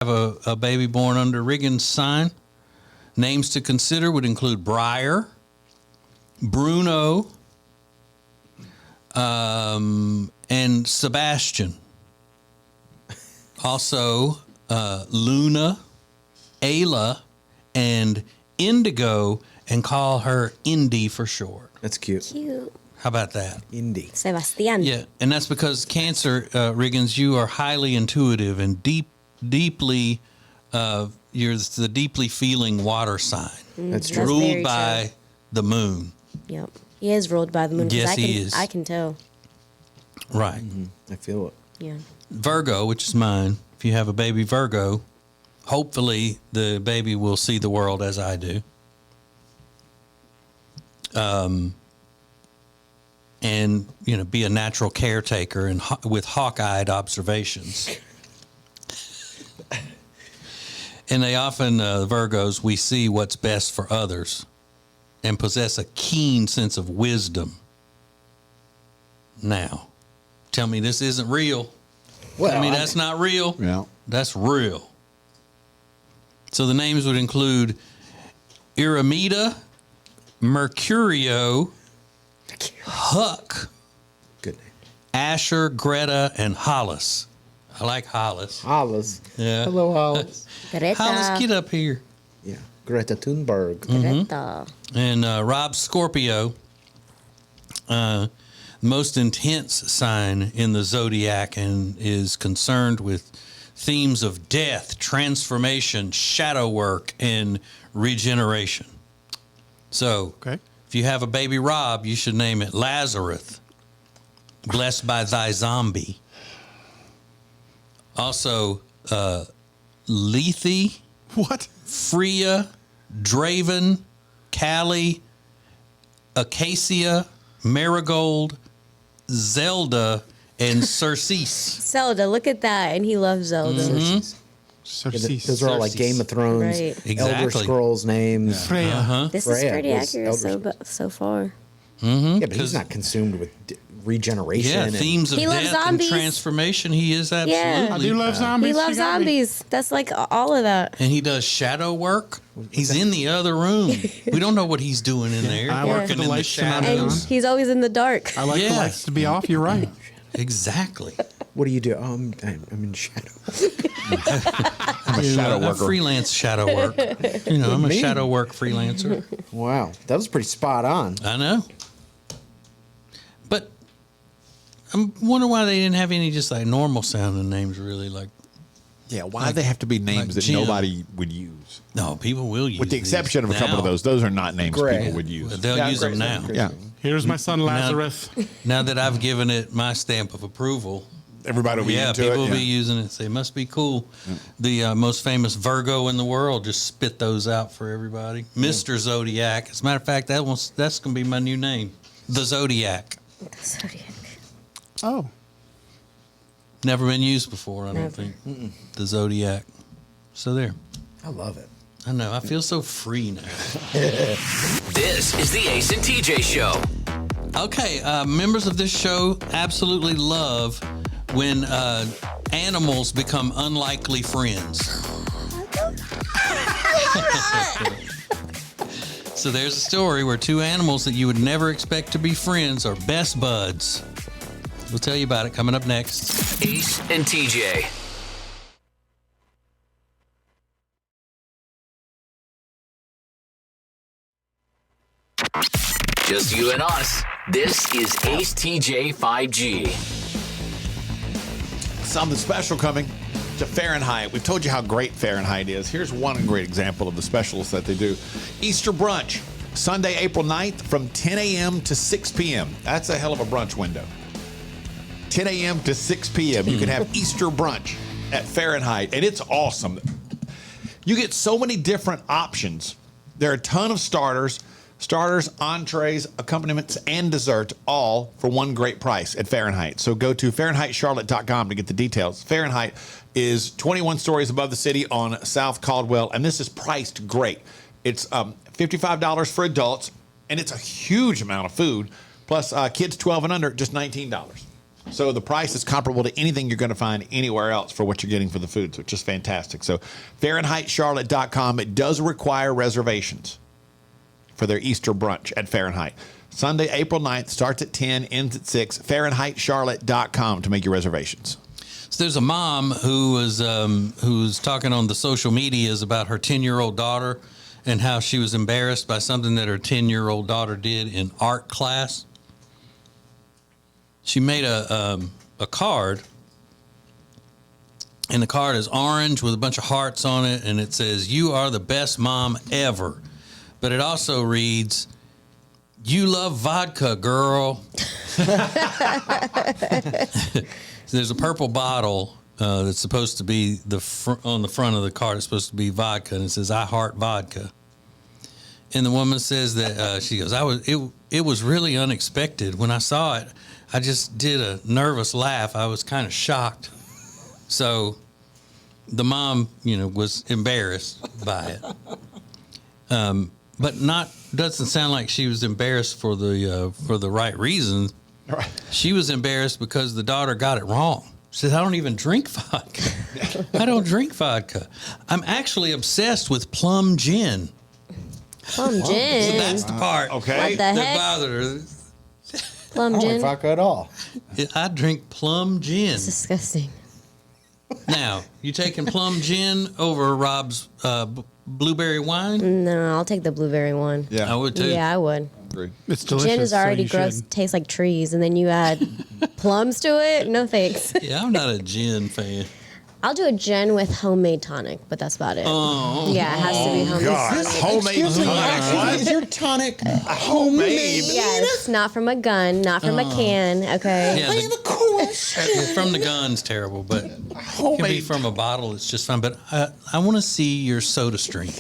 Have a baby born under Riggins' sign. Names to consider would include Briar, Bruno, and Sebastian. Also, Luna, Ayla, and Indigo, and call her Indy for short. That's cute. Cute. How about that? Indy. Sebastian. Yeah, and that's because Cancer, Riggins, you are highly intuitive and deeply, you're the deeply feeling water sign. That's true. That's Ruled very by true. the moon. Yep. He is ruled by the moon. 'cause Yes, he is. I can tell. Right. I feel it. Yeah. Virgo, which is mine. If you have a baby Virgo, hopefully the baby will see the world as I do. And, be a natural caretaker and with hawk-eyed observations. And they often, Virgos, we see what's best for others and possess a keen sense of wisdom. Now, tell me this isn't real. Well, That's not real. Yeah. That's real. So the names would include Iramida, Mercurio, Huck, good name. Asher, Greta, and Hollis. I like Hollis. Hollis. Yeah. Hello, Hollis. Greta. Hollis, get up here. Yeah. Greta Thunberg. Greta. And Rob Scorpio, most intense sign in the zodiac, and is concerned with themes of death, transformation, shadow work, and regeneration. So, Okay. if you have a baby Rob, you should name it Lazarus, blessed by thy zombie. Also, Lethe, What? Freya, Draven, Callie, Acacia, Marigold, Zelda, and Circe. Zelda, look at that. And he loves Zelda. Cersei. Those are all like Cersei. Game of Thrones, Right. Elder Exactly. Scrolls names. Freya. This Freya is pretty was accurate Elder so far. Yeah, but he's not consumed with regeneration. Yeah, and themes of He loves death and zombies. transformation. He is Yeah. absolutely. I do love zombies. He loves You got me. zombies. That's like all of that. And he does shadow work. He's in the other room. We don't know what he's doing in there. I work Working the in the lights and I'm And on. shadows. he's always in the dark. I like the Yeah. lights to be off. You're right. Exactly. What do you do? I'm in shadow. I'm a shadow I worker. freelance shadow work. I'm a shadow work freelancer. Wow, that was pretty spot on. I know. But I'm wondering why they didn't have any just like normal sounding names, really. Like, Yeah, why do they have to be names like that Jim. nobody would use? no, people will use With the these exception of a couple of now. those are not names Gray. people would use. They'll use them now. Yeah, Here's my son Lazarus. Now that I've given it my stamp of approval, everybody will be yeah, into people it. will be using it. Say, it must be cool. The most famous Virgo in the world just spit those out for everybody. Mr. Zodiac. As a matter of fact, that's going to be my new name. The Zodiac. Zodiac. Oh. Never been used before, I don't Never. think. The Zodiac. So there. I love it. I know. I feel so free now. This is the Ace and TJ Show. Okay, members of this show absolutely love when animals become unlikely friends. So there's a story where two animals that you would never expect to be friends are best buds. We'll tell you about it coming up next. Ace and TJ. Just you and us. This is Ace TJ 5G. Something special coming to Fahrenheit. We've told you how great Fahrenheit is. Here's one great example of the specials that they do. Easter brunch, Sunday, April 9th from 10 a.m. to 6 p.m. That's a hell of a brunch window. 10 a.m. to 6 p.m. You can have Easter brunch at Fahrenheit, and it's awesome. You get so many different options. There are a ton of starters, entrees, accompaniments, and dessert, all for one great price at Fahrenheit. So go to FahrenheitCharlotte.com to get the details. Fahrenheit is 21 stories above the city on South Caldwell, and this is priced great. It's $55 for adults, and it's a huge amount of food. Plus, kids 12 and under, just $19. So the price is comparable to anything you're going to find anywhere else for what you're getting for the food. So it's just fantastic. So FahrenheitCharlotte.com. It does require reservations for their Easter brunch at Fahrenheit. Sunday, April 9th, starts at 10, ends at 6. FahrenheitCharlotte.com to make your reservations. So there's a mom who was talking on the social medias about her 10-year-old daughter and how she was embarrassed by something that her 10-year-old daughter did in art class. She made a card, and the card is orange with a bunch of hearts on it, and it says, "You are the best mom ever." But it also reads, "You love vodka, girl." So there's a purple bottle that's supposed to be on the front of the card. It's supposed to be vodka, and it says, "I heart vodka." And the woman says that she goes, it was really unexpected. When I saw it, I just did a nervous laugh. I was kind of shocked. So the mom, was embarrassed by it. But doesn't sound like she was embarrassed for the right reason. Right. She was embarrassed because the daughter got it wrong. She said, "I don't even drink vodka. I don't drink vodka. I'm actually obsessed with plum gin." Plum So gin. that's the part Okay. What the that heck? bothered her. Plum I don't like gin. vodka at all. I drink plum gin. It's disgusting. Now, you taking plum gin over Rob's blueberry wine? No, I'll take the blueberry one. Yeah. I would too. Yeah, I would. Agree. It's delicious. Gin is so already you gross, should. tastes like trees, and then you add plums to it. No thanks. Yeah, I'm not a gin fan. I'll do a gin with homemade tonic, but that's about it. Oh, Yeah, it has to be homemade. God, homemade tonic. Is your tonic homemade? Yes, not from a gun, not from a can. Okay. yeah, from the gun's terrible, but it can be Homemade. from a bottle. It's just fine. But I want to see your Soda Stream.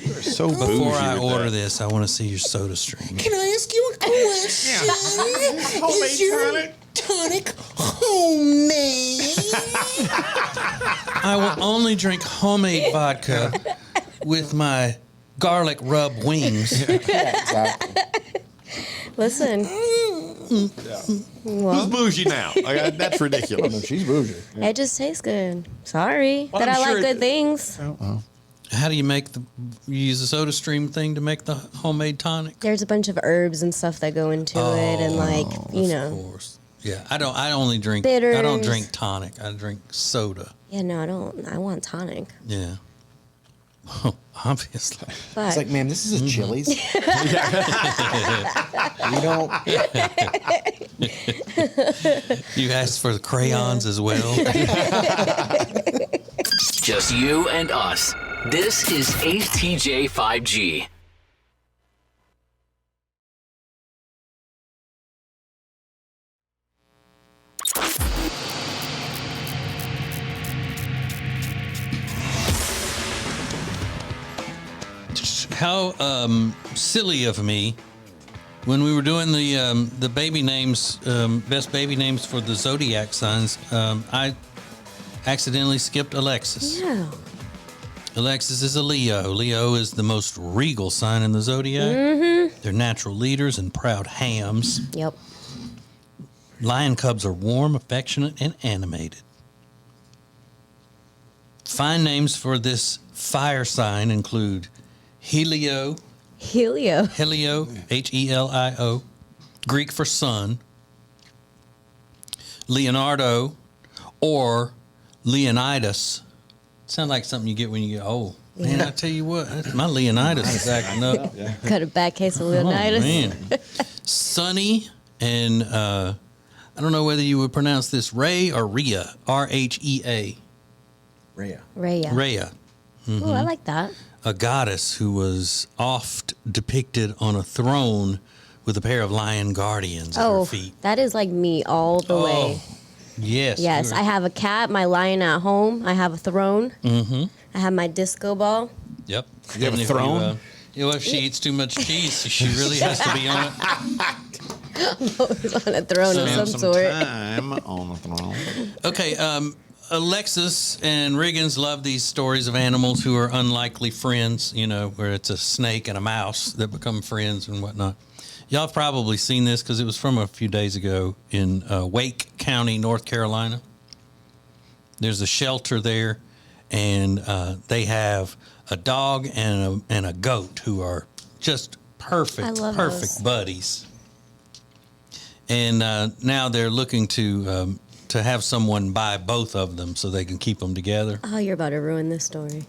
You're so Before bougie I with order that. this, I want to see your Soda Stream. Can I ask you a question? Homemade Is your tonic? tonic homemade? I will only drink homemade vodka with my garlic rub wings. Listen, Who's bougie now? That's ridiculous. She's bougie. it just tastes good. Sorry Well, that I'm I sure like good it- things. How do you you use the Soda Stream thing to make the homemade tonic? There's a bunch of herbs and stuff that go into it, and Of course. Yeah, I only drink. I don't Bitters. drink tonic. I drink soda. Yeah, no, I don't. I want tonic. Yeah. Obviously. But It's like, man, this is a Chili's. We don't. You asked for the crayons as well. Just you and us. This is Ace TJ 5G. How silly of me when we were doing the baby names, best baby names for the zodiac signs. I accidentally skipped Alexis. yeah, Alexis is a Leo. Leo is the most regal sign in the zodiac. Mm-hmm. They're natural leaders and proud hams. yep. Lion cubs are warm, affectionate, and animated. Fine names for this fire sign include Helio, Helio. Helio, Greek for sun, Leonardo, or Leonidas. Sound like something you get when you get old. Man, I tell you what, my Leonidas is acting up. Got a bad case of Oh, Leonidas. man. Sonny and I don't know whether you would pronounce this Ray or Rhea. R-H-E-A. Rhea. Raya. Rhea. Oh, I like that. A goddess who was oft depicted on a throne with a pair of lion guardians at her Oh, feet. that is like me all the way. Yes. Yes, you I were- have a cat, my lion at home. I have a throne. Mm-hmm. I have my disco ball. Yep. You have a And if throne? if she eats too much cheese, she really has to be on it. On a throne of some sort. time on the throne. Okay, Alexis and Riggins love these stories of animals who are unlikely friends, you know, where it's a snake and a mouse that become friends and whatnot. Y'all have probably seen this because it was from a few days ago in Wake County, North Carolina. There's a shelter there, and they have a dog and a goat who are just perfect those. buddies. And now they're looking to have someone buy both of them so they can keep them together. Oh, you're about to ruin this story.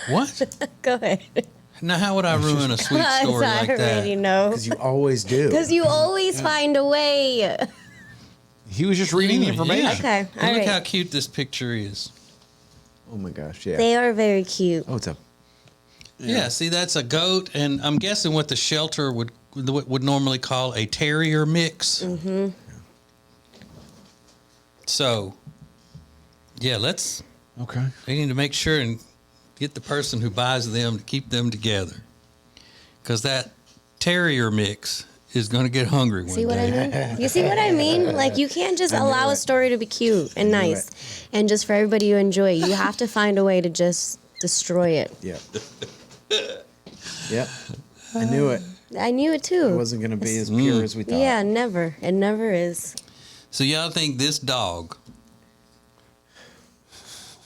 What? Go ahead. Now, how would I ruin a sweet story I like already that? know. Because you always do. Because you always find a way. He was just reading the information. Okay, And all look right. how cute this picture is. Oh my gosh, yeah. They are very cute. Oh, it's a. Yeah, see, that's a goat, and I'm guessing what the shelter would normally call a terrier mix. Mm-hmm. So, yeah, Okay. they need to make sure and get the person who buys them to keep them together, because that terrier mix is going to get hungry one See what I day. mean? You see what I mean? Like, you can't just allow a story to be cute and knew nice and just for everybody to enjoy. You have to find a way to just destroy it. Yep. Yep. I knew it. I knew it too. It wasn't going to be as pure as we thought. Yeah, never. It never is. So y'all think this dog,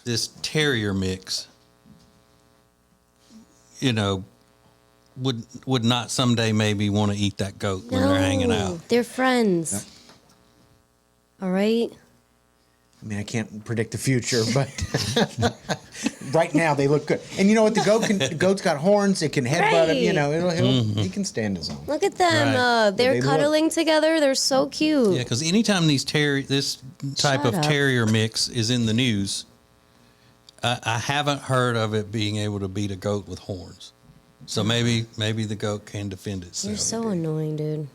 this terrier mix, you know, would not someday maybe want to eat that goat when they're hanging out? They're friends. All right? I mean, I can't predict the future, but right now they look good. And you know what? The goat's got horns. It can headbutt him. You know, he can stand his own. Look at them. Right. They're They look- cuddling together. They're so cute. Yeah, because anytime this type Shut of up. terrier mix is in the news, I haven't heard of it being able to beat a goat with horns. So maybe the goat can defend itself. You're so annoying, dude.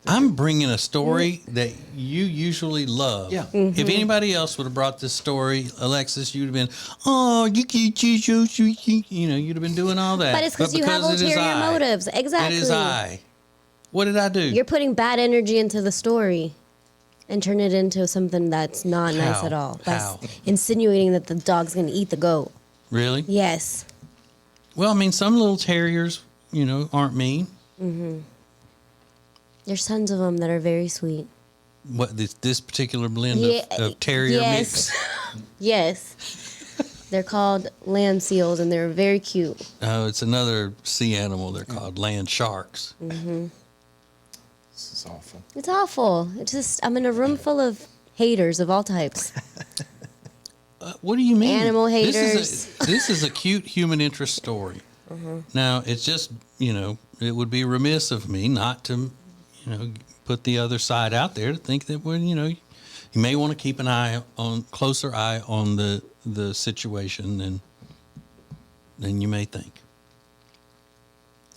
I'm bringing a story that you usually love. Yeah. Mm-hmm. If anybody else would have brought this story, Alexis, you'd have been, oh, you can't choose, you know, you'd have been doing all that. But it's because you have it is ulterior I, motives. Exactly. It is I. What did I do? You're putting bad energy into the story and turn it into something that's not nice How? at all. By How? insinuating that the dog's going to eat the goat. Really? Yes. Well, I mean, some little terriers, you know, aren't mean. There's tons of them that are very sweet. What, this particular blend Yeah, of terrier yes. mix? Yes. They're called land seals and they're very cute. It's another sea animal. They're called land sharks. Mm-hmm. This is awful. It's awful. I'm in a room full of haters of all types. What do you mean? Animal This is a cute human interest story. Now, it's just, you know, it would be remiss of me not to, you know, put the other side out there to think that when, you know, you may want to keep an closer eye on the situation than you may think.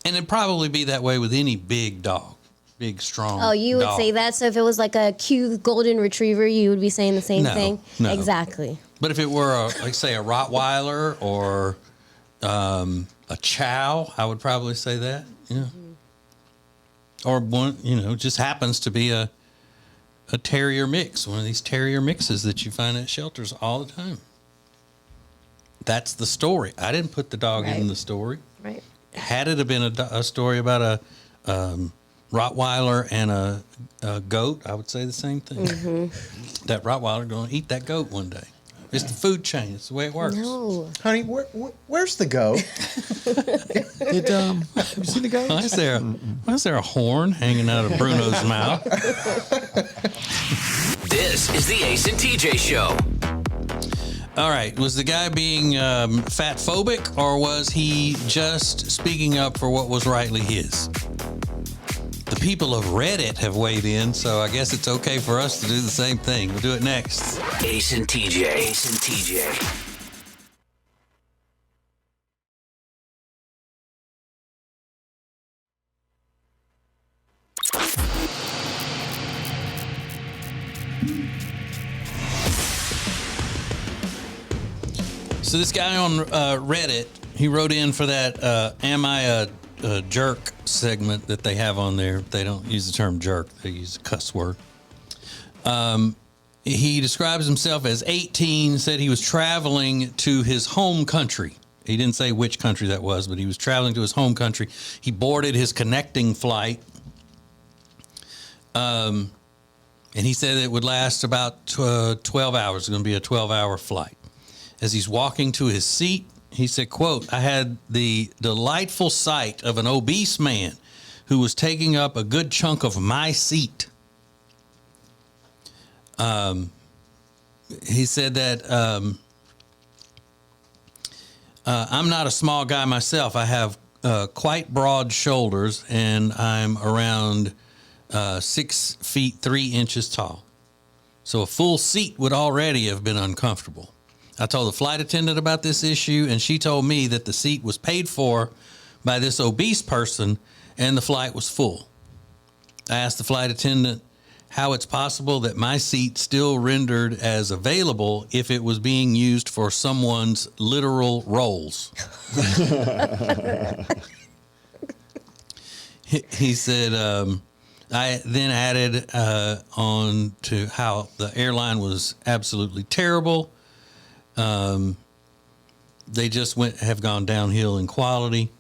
And it'd probably be that way with any big dog, big, strong Oh, you would dog. say that? So if it was like a cute golden retriever, you would be saying the same No, thing? no. Exactly. But if it were, like, say, a Rottweiler or a Chow, I would probably say that. Yeah. Or one, you know, just happens to be a terrier mix, one of these terrier mixes that you find at shelters all the time. That's the story. I didn't put the dog in Right. the story. Right. Had it have been a story about a Rottweiler and a goat, I would say the same thing. Mm-hmm. That Rottweiler going to eat that goat one day. It's the food chain. It's the way it works. No. Honey, where's the goat? Have you seen the guy? Why is there a horn hanging out of Bruno's mouth? This is the Ace and TJ Show. All right. Was the guy being fat phobic, or was he just speaking up for what was rightly his? The people of Reddit have weighed in, so I guess it's okay for us to do the same thing. We'll do it next. Ace and TJ. Ace and TJ. So this guy on Reddit, he wrote in for that Am I a Jerk segment that they have on there. They don't use the term jerk. They use a cuss word. He describes himself as 18, said he was traveling to his home country. He didn't say which country that was, but he was traveling to his home country. He boarded his connecting flight. And he said it would last about 12 hours. It's going to be a 12-hour flight. As he's walking to his seat, he said, quote, I had the delightful sight of an obese man who was taking up a good chunk of my seat. He said that I'm not a small guy myself. I have quite broad shoulders, and I'm around 6 feet 3 inches tall. So a full seat would already have been uncomfortable. I told the flight attendant about this issue, and she told me that the seat was paid for by this obese person and the flight was full. I asked the flight attendant how it's possible that my seat still rendered as available if it was being used for someone's literal rolls. He said, I then added on to how the airline was absolutely terrible. They just have gone downhill in quality.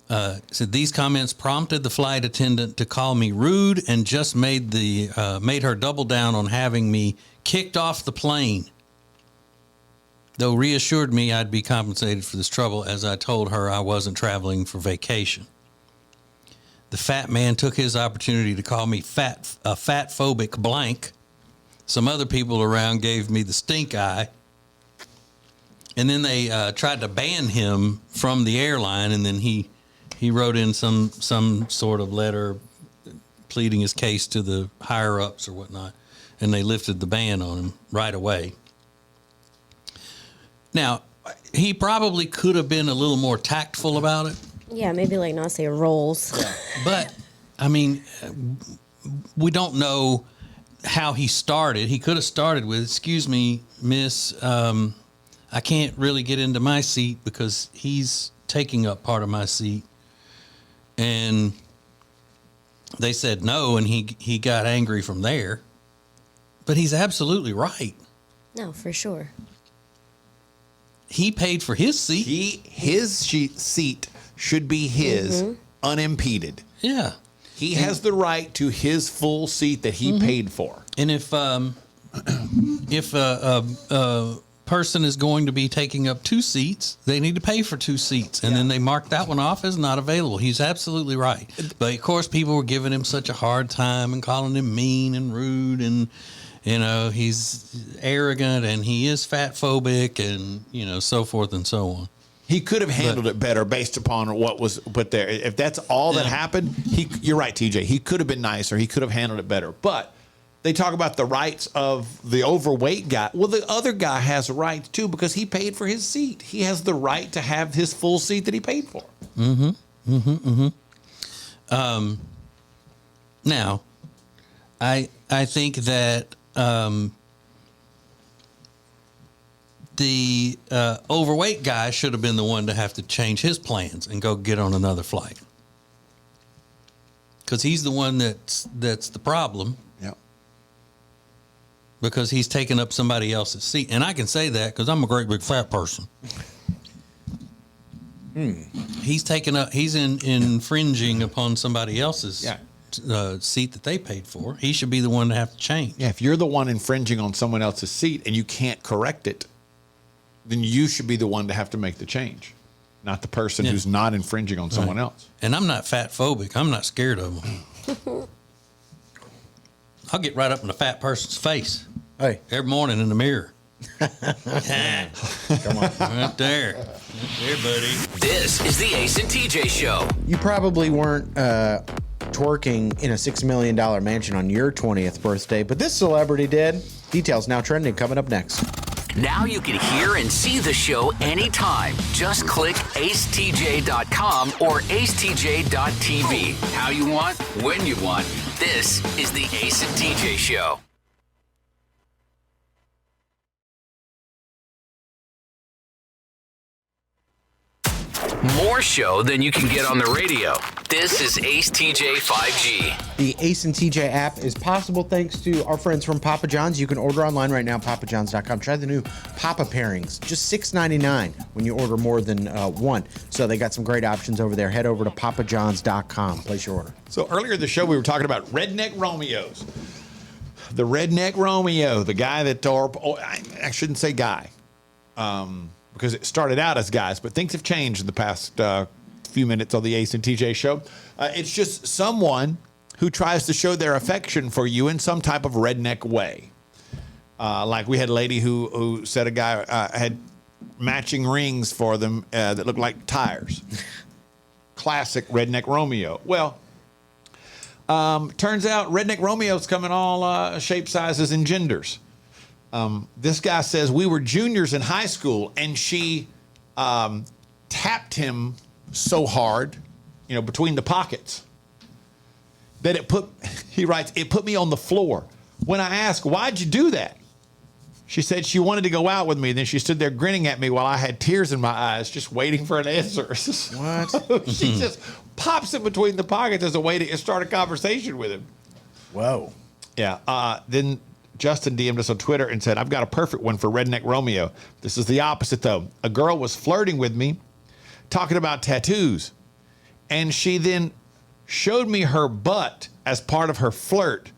Said these comments prompted the flight attendant to call me rude and just made her double down on having me kicked off the plane. Though reassured me I'd be compensated for this trouble, as I told her I wasn't traveling for vacation. The fat man took his opportunity to call me a fat phobic blank. Some other people around gave me the stink eye. And then they tried to ban him from the airline, and then he wrote in some sort of letter pleading his case to the higher ups or whatnot, and they lifted the ban on him right away. Now, he probably could have been a little more tactful about it. Yeah, maybe like not say rolls. But, I mean, we don't know how he started. He could have started with, excuse me, miss, I can't really get into my seat because he's taking up part of my seat. And they said no, and he got angry from there. But he's absolutely right. No, for sure. He paid for his seat. His seat should be his, unimpeded. Yeah. He has the right to his full seat that he paid for. And if a person is going to be taking up 2 seats, they need to pay for 2 seats, and then they mark that one off as not available. He's absolutely right. But of course, people were giving him such a hard time and calling him mean and rude, and he's arrogant and he is fat phobic, and so forth and so on. He could have handled it better based upon what was put there. If that's all that happened, you're right, TJ. He could have been nicer. He could have handled it better. But they talk about the rights of the overweight guy. Well, the other guy has rights too because he paid for his seat. He has the right to have his full seat that he paid for. Now, I think that the overweight guy should have been the one to have to change his plans and go get on another flight, because he's the one that's the problem. Yep. Because he's taking up somebody else's seat. And I can say that because I'm a great big fat person. He's infringing upon somebody else's seat that they paid for. He should be the one to have to change. Yeah, if you're the one infringing on someone else's seat and you can't correct it, then you should be the one to have to make the change, not the person who's not infringing on someone else. And I'm not fat phobic. I'm not scared of them. I'll get right up in a fat person's face. Hey, every morning in the mirror. Come on. Right there. Right there, buddy. This is the Ace and TJ Show. You probably weren't twerking in a $6 million mansion on your 20th birthday, but this celebrity did. Details now trending, coming up next. Now you can hear and see the show anytime. Just click acetj.com or acetj.tv. How you want, when you want. This is the Ace and TJ Show. More show than you can get on the radio. This is Ace TJ 5G. The Ace and TJ app is possible thanks to our friends from Papa John's. You can order online right now, papajohns.com. Try the new Papa pairings, just $6.99 when you order more than one. So they got some great options over there. Head over to papajohns.com. Place your order. So earlier in the show, we were talking about Redneck Romeos. The Redneck Romeo, the guy that, I shouldn't say guy, because it started out as guys, but things have changed in the past few minutes on the Ace and TJ show. It's just someone who tries to show their affection for you in some type of redneck way. Like we had a lady who said a guy had matching rings for them that looked like tires. Classic Redneck Romeo. Well, turns out Redneck Romeo's come in all shapes, sizes, and genders. This guy says we were juniors in high school, and she tapped him so hard, between the pockets, that he writes, it put me on the floor. When I asked, why'd you do that? She said she wanted to go out with me. Then she stood there grinning at me while I had tears in my eyes, just waiting for an answer. What? She just pops it between the pockets as a way to start a conversation with him. Whoa. Yeah. Then Justin DM'd us on Twitter and said, I've got a perfect one for Redneck Romeo. This is the opposite, though. A girl was flirting with me, talking about tattoos, and she then showed me her butt as part of her flirt,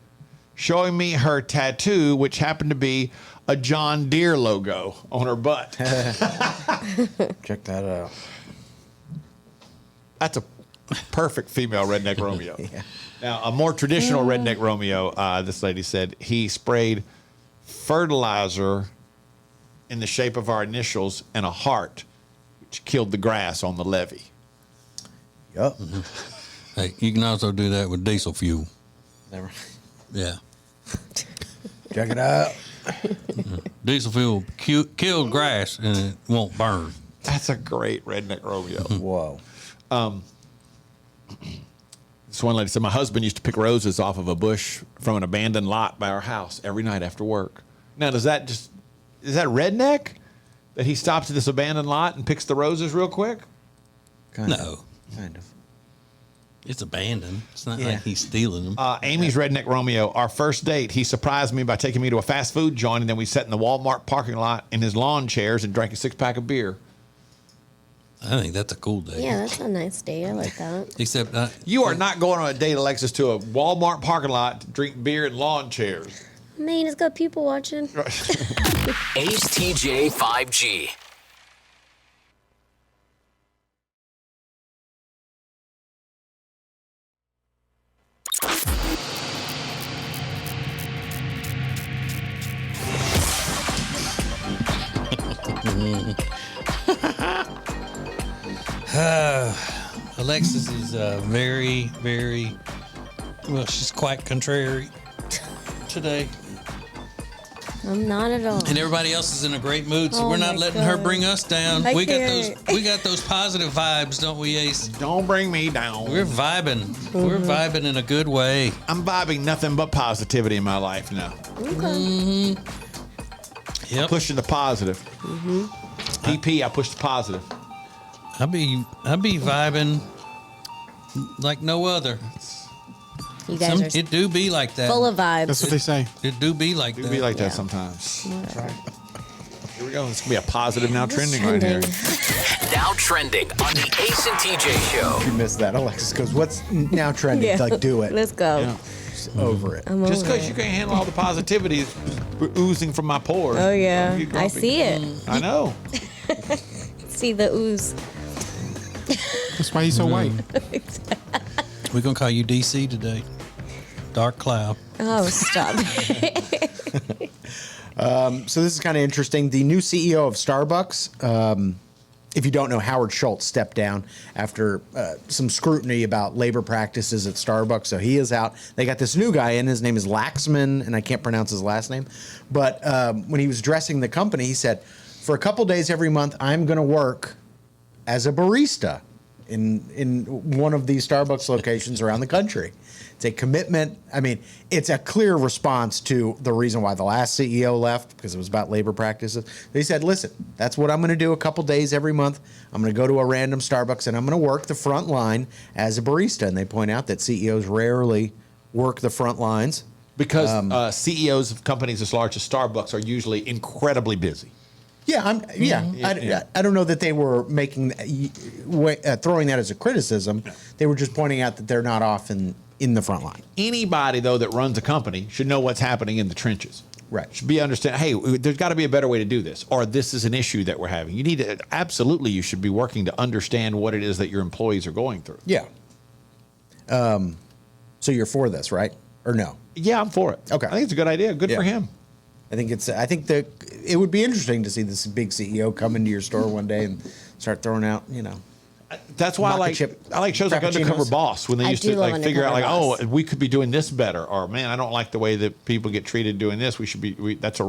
showing me her tattoo, which happened to be a John Deere logo on her butt. Check that out. That's a perfect female Redneck Romeo. Yeah. Now, a more traditional Redneck Romeo, this lady said, he sprayed fertilizer in the shape of our initials and a heart, which killed the grass on the levee. Yup. Hey, you can also do that with diesel fuel. Never. Yeah. Check it out. Diesel fuel killed grass and it won't burn. That's a great Redneck Romeo. Whoa. This one lady said, my husband used to pick roses off of a bush from an abandoned lot by our house every night after work. Now, is that redneck? That he stops at this abandoned lot and picks the roses real quick? Kind No. Of. Kind of. It's abandoned. It's not Yeah. like he's stealing them. Amy's Redneck Romeo, our first date, he surprised me by taking me to a fast food joint, and then we sat in the Walmart parking lot in his lawn chairs and drank a 6-pack of beer. I think that's a cool day. Yeah, that's a nice day. I like that. Except You are not going on a date, Alexis, to a Walmart parking lot to drink beer in lawn chairs. I mean, it's got people watching. Ace TJ 5G. Alexis is very, very, well, she's quite contrary today. I'm not at all. And everybody else is in a great mood, so Oh we're not my letting her God. bring us down. I We got can't. those positive vibes, don't we, Ace? Don't bring me down. We're vibing. We're Mm-hmm. vibing in a good way. I'm vibing nothing but positivity in my life now. Okay. Yep. Pushing the positive. PP, I push the positive. I be vibing like no other. You guys are It do be like that. full of vibes. That's what they say. It do be like It that. be like Yeah. that sometimes. Whatever. Here we go. This could be a positive now trending right here. Now trending on the Ace and TJ Show. You missed that. Alexis goes, what's now trending? Yeah. Like, do it. Let's go. Yeah. Just over it. I'm Just over because it. you can't handle all the positivity oozing from my pores. Oh yeah, Don't get I grumpy. see it. I know. See the ooze. That's why he's so white. We're gonna call you DC today. dark cloud. Oh, stop. So this is kind of interesting. The new CEO of Starbucks, if you don't know, Howard Schultz stepped down after some scrutiny about labor practices at Starbucks. So he is out. They got this new guy in. His name is Laxman, and I can't pronounce his last name. But when he was addressing the company, he said, for a couple days every month, I'm going to work as a barista in one of these Starbucks locations around the country. It's a commitment. I mean, it's a clear response to the reason why the last CEO left, because it was about labor practices. They said, listen, that's what I'm going to do a couple days every month. I'm going to go to a random Starbucks and I'm going to work the front line as a barista. And they point out that CEOs rarely work the front lines. Because CEOs of companies as large as Starbucks are usually incredibly busy. Yeah, I don't know that they were making throwing that as a criticism. They were just pointing out that they're not often in the front line. Anybody, though, that runs a company should know what's happening in the trenches. Right. Should be understand, hey, there's got to be a better way to do this, or this is an issue that we're having. You need to, absolutely, you should be working to understand what it is that your employees are going through. Yeah. So you're for this, right? Or no? Yeah, I'm for it. Okay. I think it's a good idea. Good for him. I think that it would be interesting to see this big CEO come into your store one day and start throwing out, That's why I like shows like Undercover Frappuccinos. Boss, when they I used do to love figure out Undercover Boss. we could be doing this better, or man, I don't like the way that people get treated doing this. We should be that's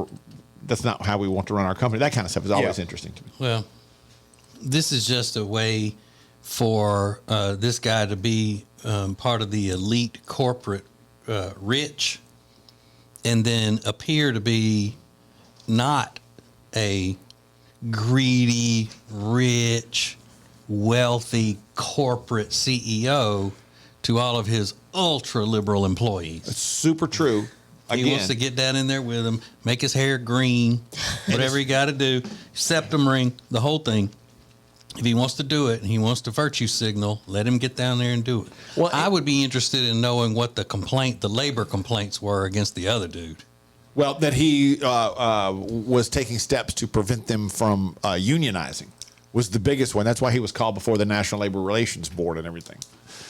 not how we want to run our company. That kind of stuff is always interesting to me. Well, this is just a way for this guy to be part of the elite corporate rich, and then appear to be not a greedy, rich, wealthy corporate CEO to all of his ultra liberal employees. It's super true. He wants to get down in there with him, make his hair green, whatever he got to do, septum ring, the whole thing. If he wants to do it and he wants to virtue signal, let him get down there and do it. Well, I would be interested in knowing what the labor complaints were against the other dude. Well, that he was taking steps to prevent them from unionizing was the biggest one. That's why he was called before the National Labor Relations Board and everything.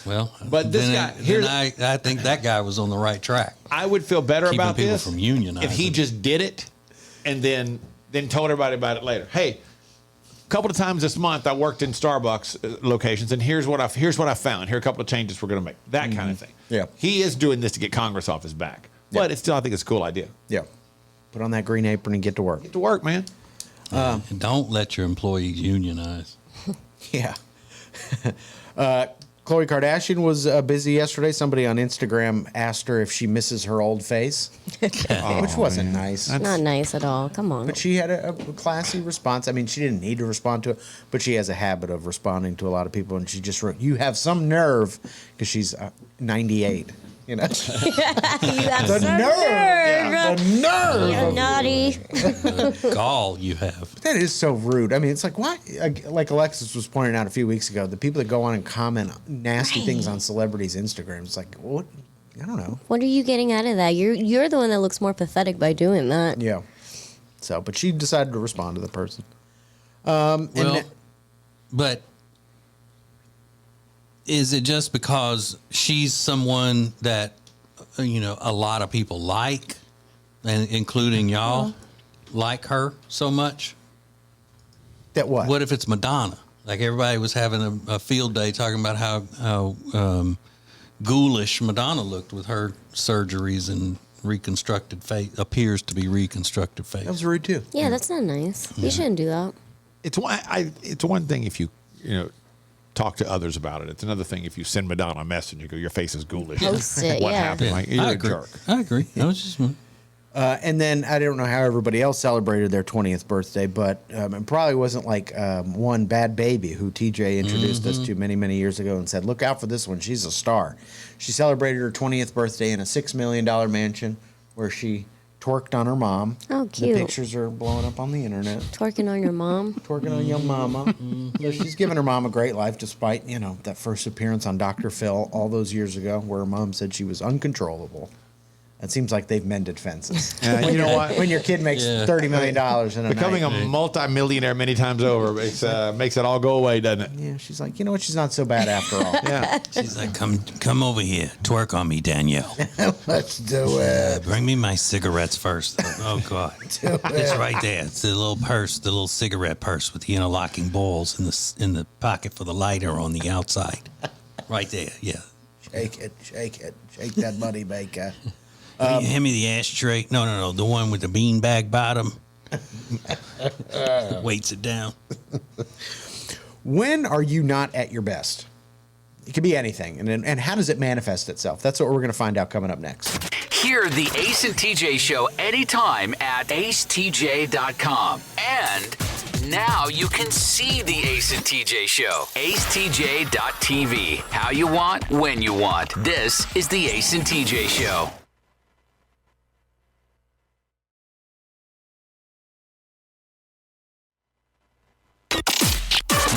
Well, but this guy, I think that guy was on the right track. I would feel better Keeping about people this from unionizing. if he just did it and then told everybody about it later. Hey, a couple of times this month I worked in Starbucks locations, and here's what I found. Here are a couple of changes we're going to make. That kind of thing. Yeah. He is doing this to get Congress off his back, but it's still, I think it's a cool idea. Yeah. Put on that green apron and get to work. Get to work, man. And don't let your employees unionize. Yeah. Khloe Kardashian was busy yesterday. Somebody on Instagram asked her if she misses her old face, which wasn't nice. Not nice at all. Come on. But she had a classy response. I mean, she didn't need to respond to it, but she has a habit of responding to a lot of people. And she just wrote, "You have some nerve," because she's 98. You know, You have the some nerve, the nerve. You're naughty. The gall you have. That is so rude. I mean, it's like, why? Like Alexis was pointing out a few weeks ago, the people that go on and comment nasty things on celebrities' Instagram. It's like, what? I don't know. What are you getting out of that? You're the one that looks more pathetic by doing that. Yeah. So, but she decided to respond to the person. But is it just because she's someone that, a lot of people like, and including y'all, like her so much? That what? What if it's Madonna? Like everybody was having a field day talking about how ghoulish Madonna looked with her surgeries and reconstructed face, appears to be reconstructed face. That was rude too. Yeah, that's not nice. You shouldn't do that. It's one thing if you talk to others about it. It's another thing if you send Madonna a message and go, your face is ghoulish. Post it, What yeah. happened? Like, you're I a agree. jerk. I agree. I was just And then I don't know how everybody else celebrated their 20th birthday, but it probably wasn't like one Bad Baby who TJ introduced us to many, many years ago and said, look out for this one. She's a star. She celebrated her 20th birthday in a $6 million mansion where she twerked on her mom. Oh, cute. The pictures are blowing up on the internet. Twerking on your mom. Twerking on your mama. So she's given her mom a great life despite, that first appearance on Dr. Phil all those years ago where her mom said she was uncontrollable. It seems like they've mended fences. You know what? When your kid makes $30 million in a Becoming night. a multi-millionaire many times over makes it all go away, doesn't it? Yeah, she's like, you know what? She's not so bad after all. Yeah. She's like, come over here, twerk on me, Danielle. Let's do it. Bring me my cigarettes first. Oh God, it's right there. It's the little purse, the little cigarette purse with the interlocking balls in the pocket for the lighter on the outside. Right there, yeah. Shake it, shake that money maker. Hand me the ashtray. No, the one with the beanbag bottom. Weights it down. When are you not at your best? It could be anything. And how does it manifest itself? That's what we're going to find out coming up next. Hear the Ace and TJ Show anytime at acetj.com. And now you can see the Ace and TJ Show. acetj.tv. How you want, when you want. This is the Ace and TJ Show.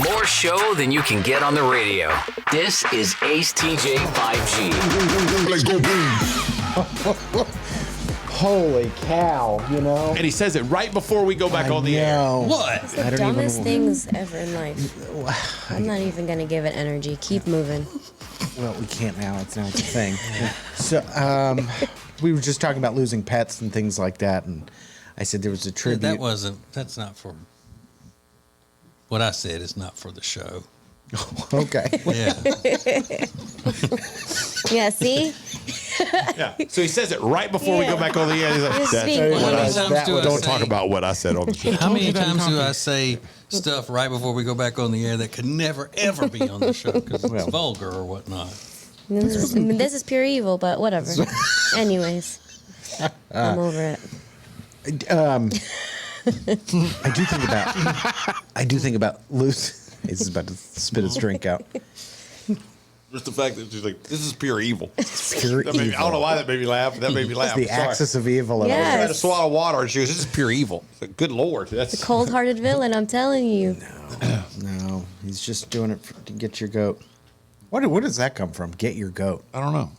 More show than you can get on the radio. This is Ace TJ 5G. Let's go boom. Holy cow, you know? And he says it right before we go back on the air. What? The I don't dumbest even- things ever in life. I'm not even going to give it energy. Keep moving. Well, we can't now. It's a thing. So, we were just talking about losing pets and things like that. And I said there was a tribute. That's not for, what I said is not for the show. Okay. Yeah. Yeah, see? Yeah. So he says it right before we go back on the air. He's like, Just "That's speak what what I I said." times do I Don't say- talk about what I said on the show. How many you that in times do coffee. I say stuff right before we go back on the air that could never, ever be on the show because it's vulgar or whatnot? This is pure evil, but whatever. Anyways, I'm over it. I do think about loose. He's about to spit his drink out. Just the fact that she's like, this is pure evil. Pure That made me- I don't know evil. why that made me laugh, but that made me laugh. The Sorry. axis of evil. of Yeah. I tried to Yes. swallow water, and she goes, "This is pure evil." It's like, good Lord, that's Cold-hearted villain, I'm telling you. No, he's just doing it to get your goat. What does that come from? Get your goat. I don't know.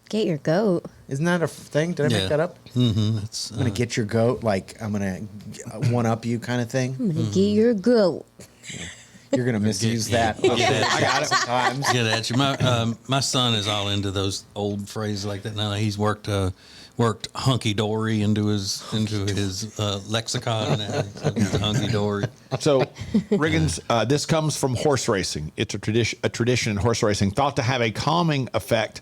Get your goat. Isn't that a thing? Did I Yeah. make that up? Mm-hmm. It's, I'm gonna get your goat. Like I'm gonna one up you, kind of thing. I'm gonna get your goat. You're gonna misuse that. I got it. Sometimes. Get at you. My son is all into those old phrases like that now. He's worked hunky dory into his lexicon now. So hunky dory. So, Riggins, this comes from horse racing. It's a tradition in horse racing thought to have a calming effect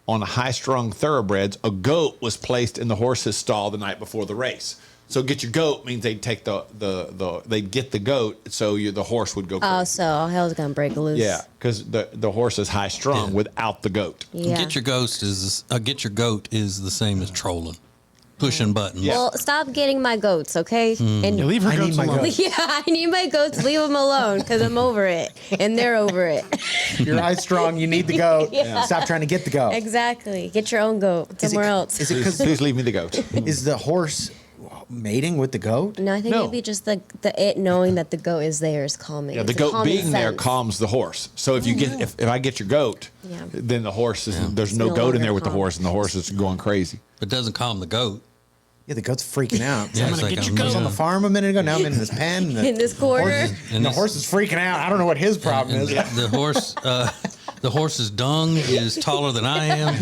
on high-strung thoroughbreds. A goat was placed in the horse's stall the night before the race. So, get your goat means they'd take they'd get the goat, so the horse would go crazy. Oh, so all hell's gonna break loose. Yeah, because the horse is high-strung without the goat. Yeah. Get your goat is the same as trolling, pushing buttons. Yeah. Well, stop getting my goats, okay? And Yeah, leave her I need goats my alone. goat. yeah, I need my goats. Leave them alone because I'm over it, and they're over it. You're high strong. You need the goat. Yeah. Stop trying to get the goat. Exactly. Get your own goat somewhere else. Is it Please, because please leave me the goat. is the horse mating with the goat? No, I think No. it'd be just the it knowing that the goat is there is calming. Yeah, the It's a goat calming being there sense. calms the horse. So if you get if I get your goat, Yeah. then the horse is there's It's no no goat in longer there with the calm. horse, and the horse is going crazy. It doesn't calm the goat. Yeah, the goat's freaking out. Yeah, I'm it's gonna like, get your I was on the farm a minute ago. Now I'm in this pen. And In this corner. And the horse is freaking out. I don't know what his problem is. The horse's dung is taller than I am.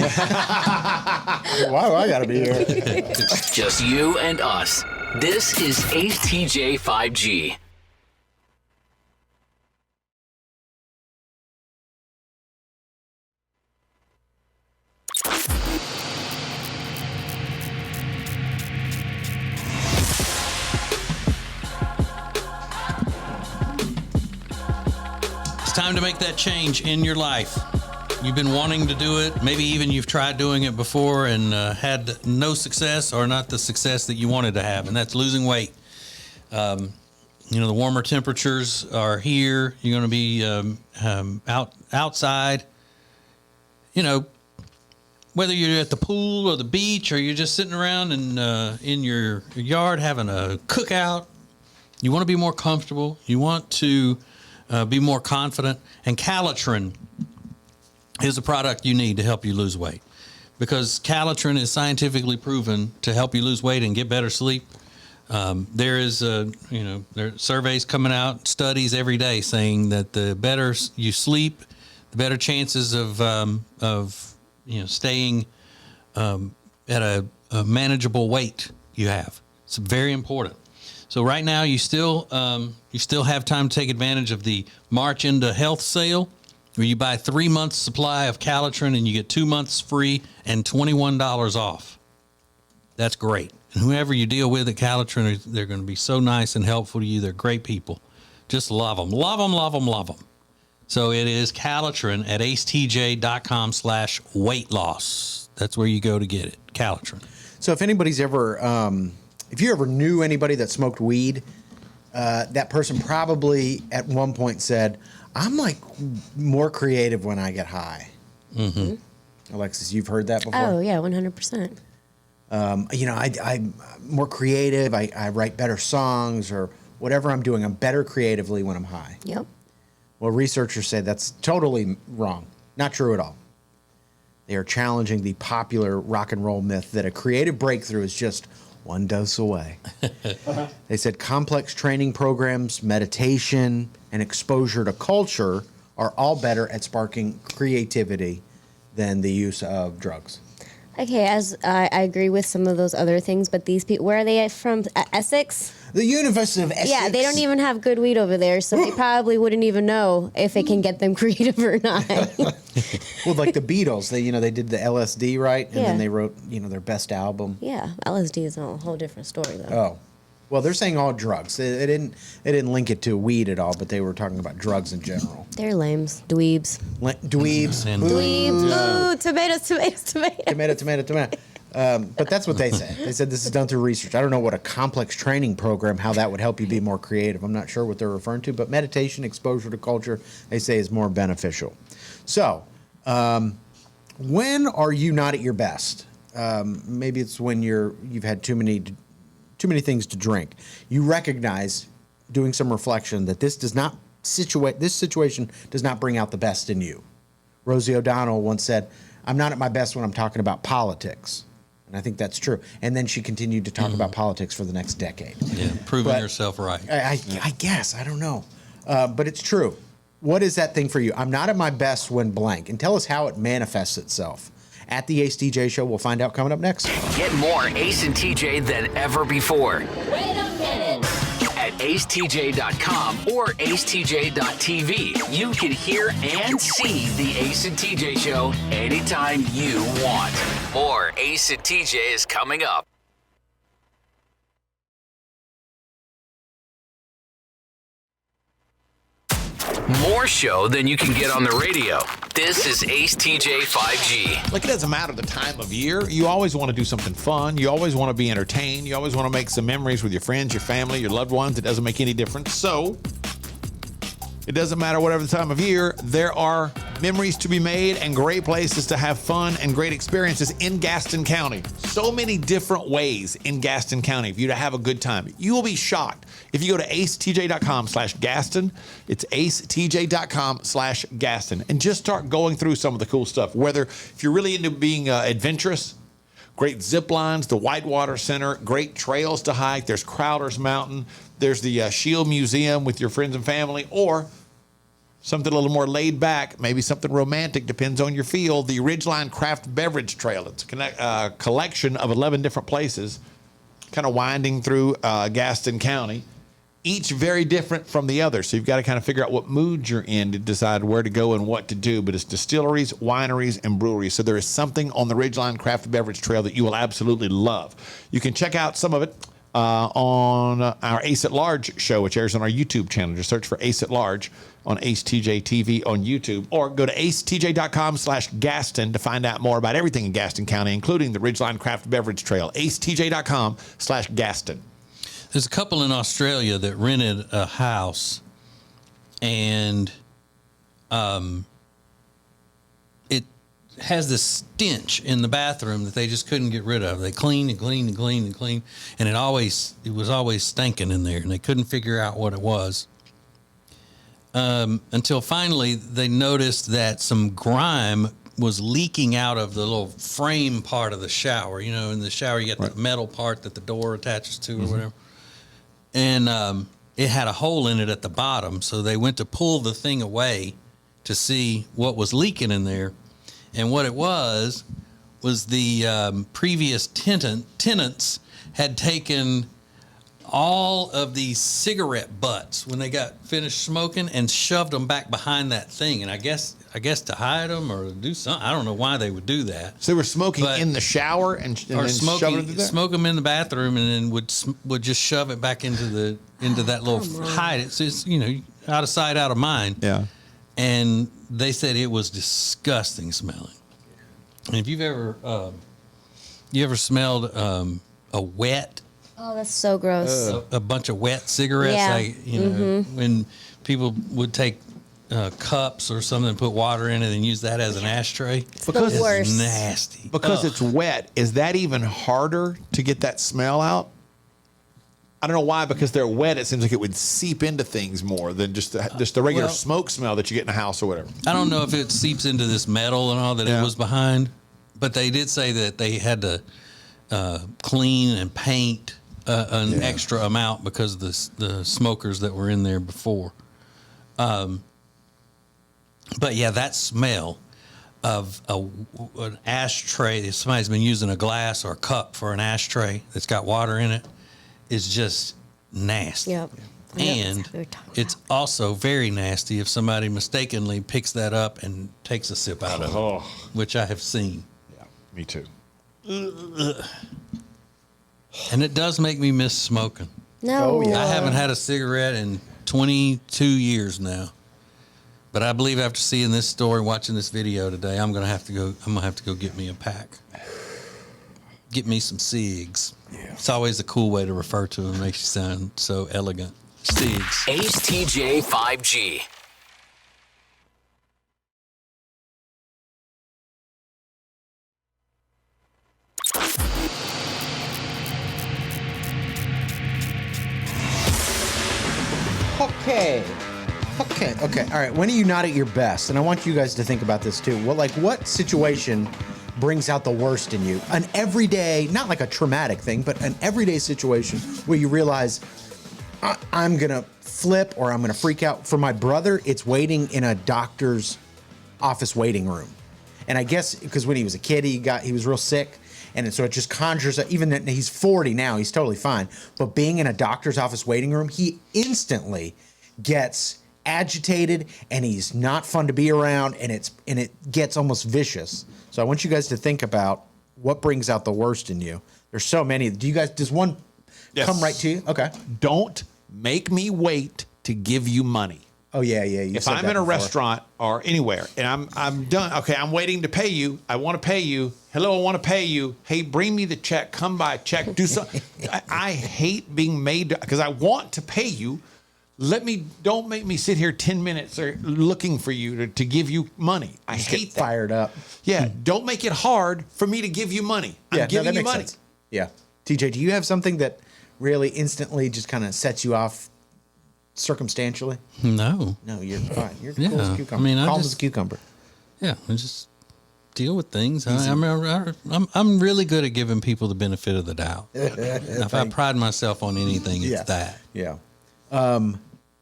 Why do I got to be here? Just you and us. This is Ace TJ 5G. It's time to make that change in your life. You've been wanting to do it. Maybe even you've tried doing it before and had no success or not the success that you wanted to have, and that's losing weight. The warmer temperatures are here. You're going to be outside. Whether you're at the pool or the beach or you're just sitting around in your yard having a cookout, you want to be more comfortable. You want to be more confident. And Calitrin is a product you need to help you lose weight. because Calitrin is scientifically proven to help you lose weight and get better sleep. There is there are surveys coming out, studies every day saying that the better you sleep, the better chances of staying at a manageable weight you have. It's very important. So right now you still have time to take advantage of the March into Health sale, where you buy 3 months supply of Calitrin and you get 2 months free and $21 off. That's great. And whoever you deal with at Calitrin, they're going to be so nice and helpful to you. They're great people. Just love them. Love them, love them, love them. So it is Calitrin at acetj.com/weight loss. That's where you go to get it, Calitrin. So if anybody's ever, if you ever knew anybody that smoked weed, that person probably at one point said, I'm like more creative when I get high. Mm-hmm. Alexis, you've heard that before? Oh, yeah, 100%. I'm more creative. I write better songs or whatever I'm doing. I'm better creatively when I'm high. Yep. Well, researchers say that's totally wrong. Not true at all. They are challenging the popular rock and roll myth that a creative breakthrough is just one dose away. They said complex training programs, meditation, and exposure to culture are all better at sparking creativity than the use of drugs. Okay, as I agree with some of those other things, but these people, where are they from? Essex? The University of Essex. Yeah, they don't even have good weed over there, so they probably wouldn't even know if it can get them creative or not. Well, like the Beatles, they did the LSD, right? And Yeah. then they wrote, their best album. Yeah, LSD is a whole different story, though. Oh. Well, they're saying all drugs. They didn't link it to weed at all, but they were talking about drugs in general. They're lames. Dweebs. Dweebs. And Dweebs. Ooh, tomatoes. Tomato. But that's what they said. They said this is done through research. I don't know what a complex training program, how that would help you be more creative. I'm not sure what they're referring to, but meditation, exposure to culture, they say is more beneficial. So, when are you not at your best? Maybe it's when you've had too many things to drink. You recognize, doing some reflection, that this situation does not bring out the best in you. Rosie O'Donnell once said, I'm not at my best when I'm talking about politics. And I think that's true. And then she continued to talk about politics for the next decade. Yeah, proving yourself right. I guess. I don't know. But it's true. What is that thing for you? I'm not at my best when blank. And tell us how it manifests itself. At the Ace TJ Show, we'll find out coming up next. Get more Ace and TJ than ever before. Wait a minute. At acetj.com or acetj.tv. You can hear and see the Ace and TJ Show anytime you want. More Ace and TJ is coming up. More show than you can get on the radio. This is Ace TJ 5G. Like, it doesn't matter the time of year. You always want to do something fun. You always want to be entertained. You always want to make some memories with your friends, your family, your loved ones. It doesn't make any difference. So it doesn't matter whatever the time of year. There are memories to be made and great places to have fun and great experiences in Gaston County. So many different ways in Gaston County for you to have a good time. You will be shocked. If you go to acetj.com/Gaston, it's acetj.com/Gaston, and just start going through some of the cool stuff. Whether if you're really into being adventurous, great zip lines, the Whitewater Center, great trails to hike. There's Crowder's Mountain. There's the Shield Museum with your friends and family, or something a little more laid back, maybe something romantic, depends on your feel. The Ridgeline Craft Beverage Trail. It's a collection of 11 different places, kind of winding through Gaston County, each very different from the other. So you've got to kind of figure out what mood you're in to decide where to go and what to do. But it's distilleries, wineries, and breweries. So there is something on the Ridgeline Craft Beverage Trail that you will absolutely love. You can check out some of it on our Ace at Large show, which airs on our YouTube channel. Just search for Ace at Large on Ace TJ TV on YouTube, or go to acetj.com/Gaston to find out more about everything in Gaston County, including the Ridgeline Craft Beverage Trail. acetj.com/Gaston. There's a couple in Australia that rented a house, and it has this stench in the bathroom that they just couldn't get rid of. They cleaned and cleaned and cleaned and cleaned, and it was always stinking in there, and they couldn't figure out what it was. Until finally they noticed that some grime was leaking out of the little frame part of the shower. You know, in the shower, you got the metal part that the door attaches to or whatever. And it had a hole in it at the bottom. So they went to pull the thing away to see what was leaking in there. And what it was the previous tenants had taken all of these cigarette butts when they got finished smoking and shoved them back behind that thing. And I guess to hide them or do something. I don't know why they would do that. So they were smoking in the shower and then shoving it there? Smoke them in the bathroom and then would just shove it back into that little hide it. So it's, you know, out of sight, out of mind. Yeah. And they said it was disgusting smelling. And if you've ever smelled a wet, Oh, that's so gross. a bunch of wet cigarettes, Yeah. like, you know, when people would take cups or something and put water in it and use that as an ashtray. Because The worst. It's nasty. Because Ugh. it's wet, is that even harder to get that smell out? I don't know why. Because they're wet, it seems like it would seep into things more than just the regular Well, smoke smell that you get in a house or whatever. I don't know if it seeps into this metal and all that it was behind, but they did say that they had to clean and paint an extra amount because of the smokers that were in there before. But yeah, that smell of an ashtray, if somebody's been using a glass or a cup for an ashtray that's got water in it, is just nasty. Yep. And it's also very nasty if somebody mistakenly picks that up and takes a sip out of it, which I have seen. Yeah, me too. And it does make me miss smoking. No. I haven't had a cigarette in 22 years now. But I believe after seeing this story, watching this video today, I'm gonna have to go get me a pack. Get me some cigs. Yeah. It's always a cool way to refer to them. Makes you sound so elegant. Cigs. Ace TJ 5G. Okay. All right. When are you not at your best? And I want you guys to think about this too. What situation brings out the worst in you? An everyday, not like a traumatic thing, but an everyday situation where you realize I'm going to flip or I'm going to freak out. For my brother, it's waiting in a doctor's office waiting room. And I guess because when he was a kid, he was real sick. And so it just conjures up, even that he's 40 now, he's totally fine. But being in a doctor's office waiting room, he instantly gets agitated and he's not fun to be around, and it gets almost vicious. So I want you guys to think about what brings out the worst in you. There's so many. Does one come right to you? Okay. Don't make me wait to give you money. Oh yeah. If I'm in a restaurant or anywhere and I'm done, okay, I'm waiting to pay you. I want to pay you. Hello, I want to pay you. Hey, bring me the check. Come by, check. Do something. I hate being made because I want to pay you. Don't make me sit here 10 minutes looking for you to give you money. I hate that. Fired up. Yeah, don't make it hard for me to give you money. I'm giving you money. Sense. Yeah. TJ, do you have something that really instantly just kind of sets you off circumstantially? No, you're fine. You're Yeah, cool as a cucumber. I mean, Calm as a cucumber. Yeah, I just deal with things. I'm really good at giving people the benefit of the doubt. If I pride myself on anything, it's that. Yeah.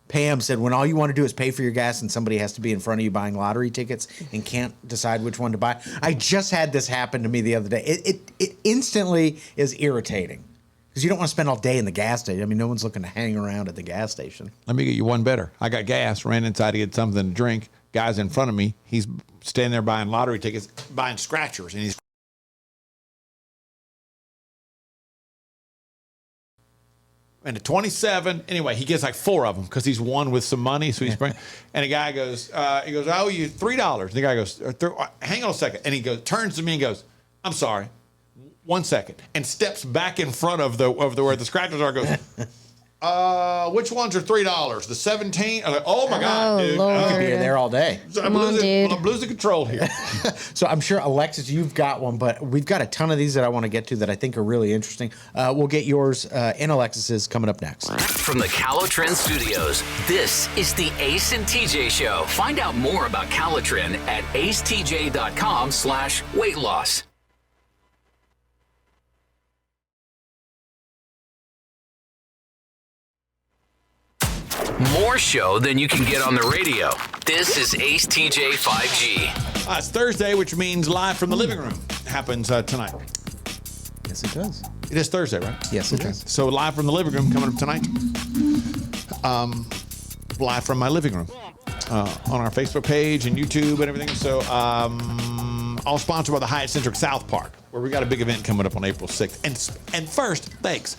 Pam said, when all you want to do is pay for your gas and somebody has to be in front of you buying lottery tickets and can't decide which one to buy. I just had this happen to me the other day. It instantly is irritating because you don't want to spend all day in the gas station. I mean, no one's looking to hang around at the gas station. Let me get you one better. I got gas, ran inside to get something to drink. Guy's in front of me. He's standing there buying lottery tickets, buying scratchers, and he's and a 27. Anyway, he gets like 4 of them because he's won with some money. So he's bringing, and the guy goes, he goes, I owe you $3. The guy goes, hang on a second. And he goes, turns to me and goes, I'm sorry, 1 second, and steps back in front of where the scratchers are. Goes, Which ones are $3? The 17? I'm like, oh my God, Oh, dude. Lord. You could be there all day. Come on, dude. I'm losing control here. So I'm sure, Alexis, you've got one, but we've got a ton of these that I want to get to that I think are really interesting. We'll get yours and Alexis's coming up next. From the Calitrin Studios, this is the Ace and TJ Show. Find out more about Calitrin at acetj.com/weight loss. More show than you can get on the radio. This is Ace TJ 5G. It's Thursday, which means live from the living room happens tonight. Yes, it does. It is Thursday, right? Yes, it does. So live from the living room coming up tonight. Live from my living room on our Facebook page and YouTube and everything. So all sponsored by the Hyatt Centric South Park, where we got a big event coming up on April 6th. And first, thanks.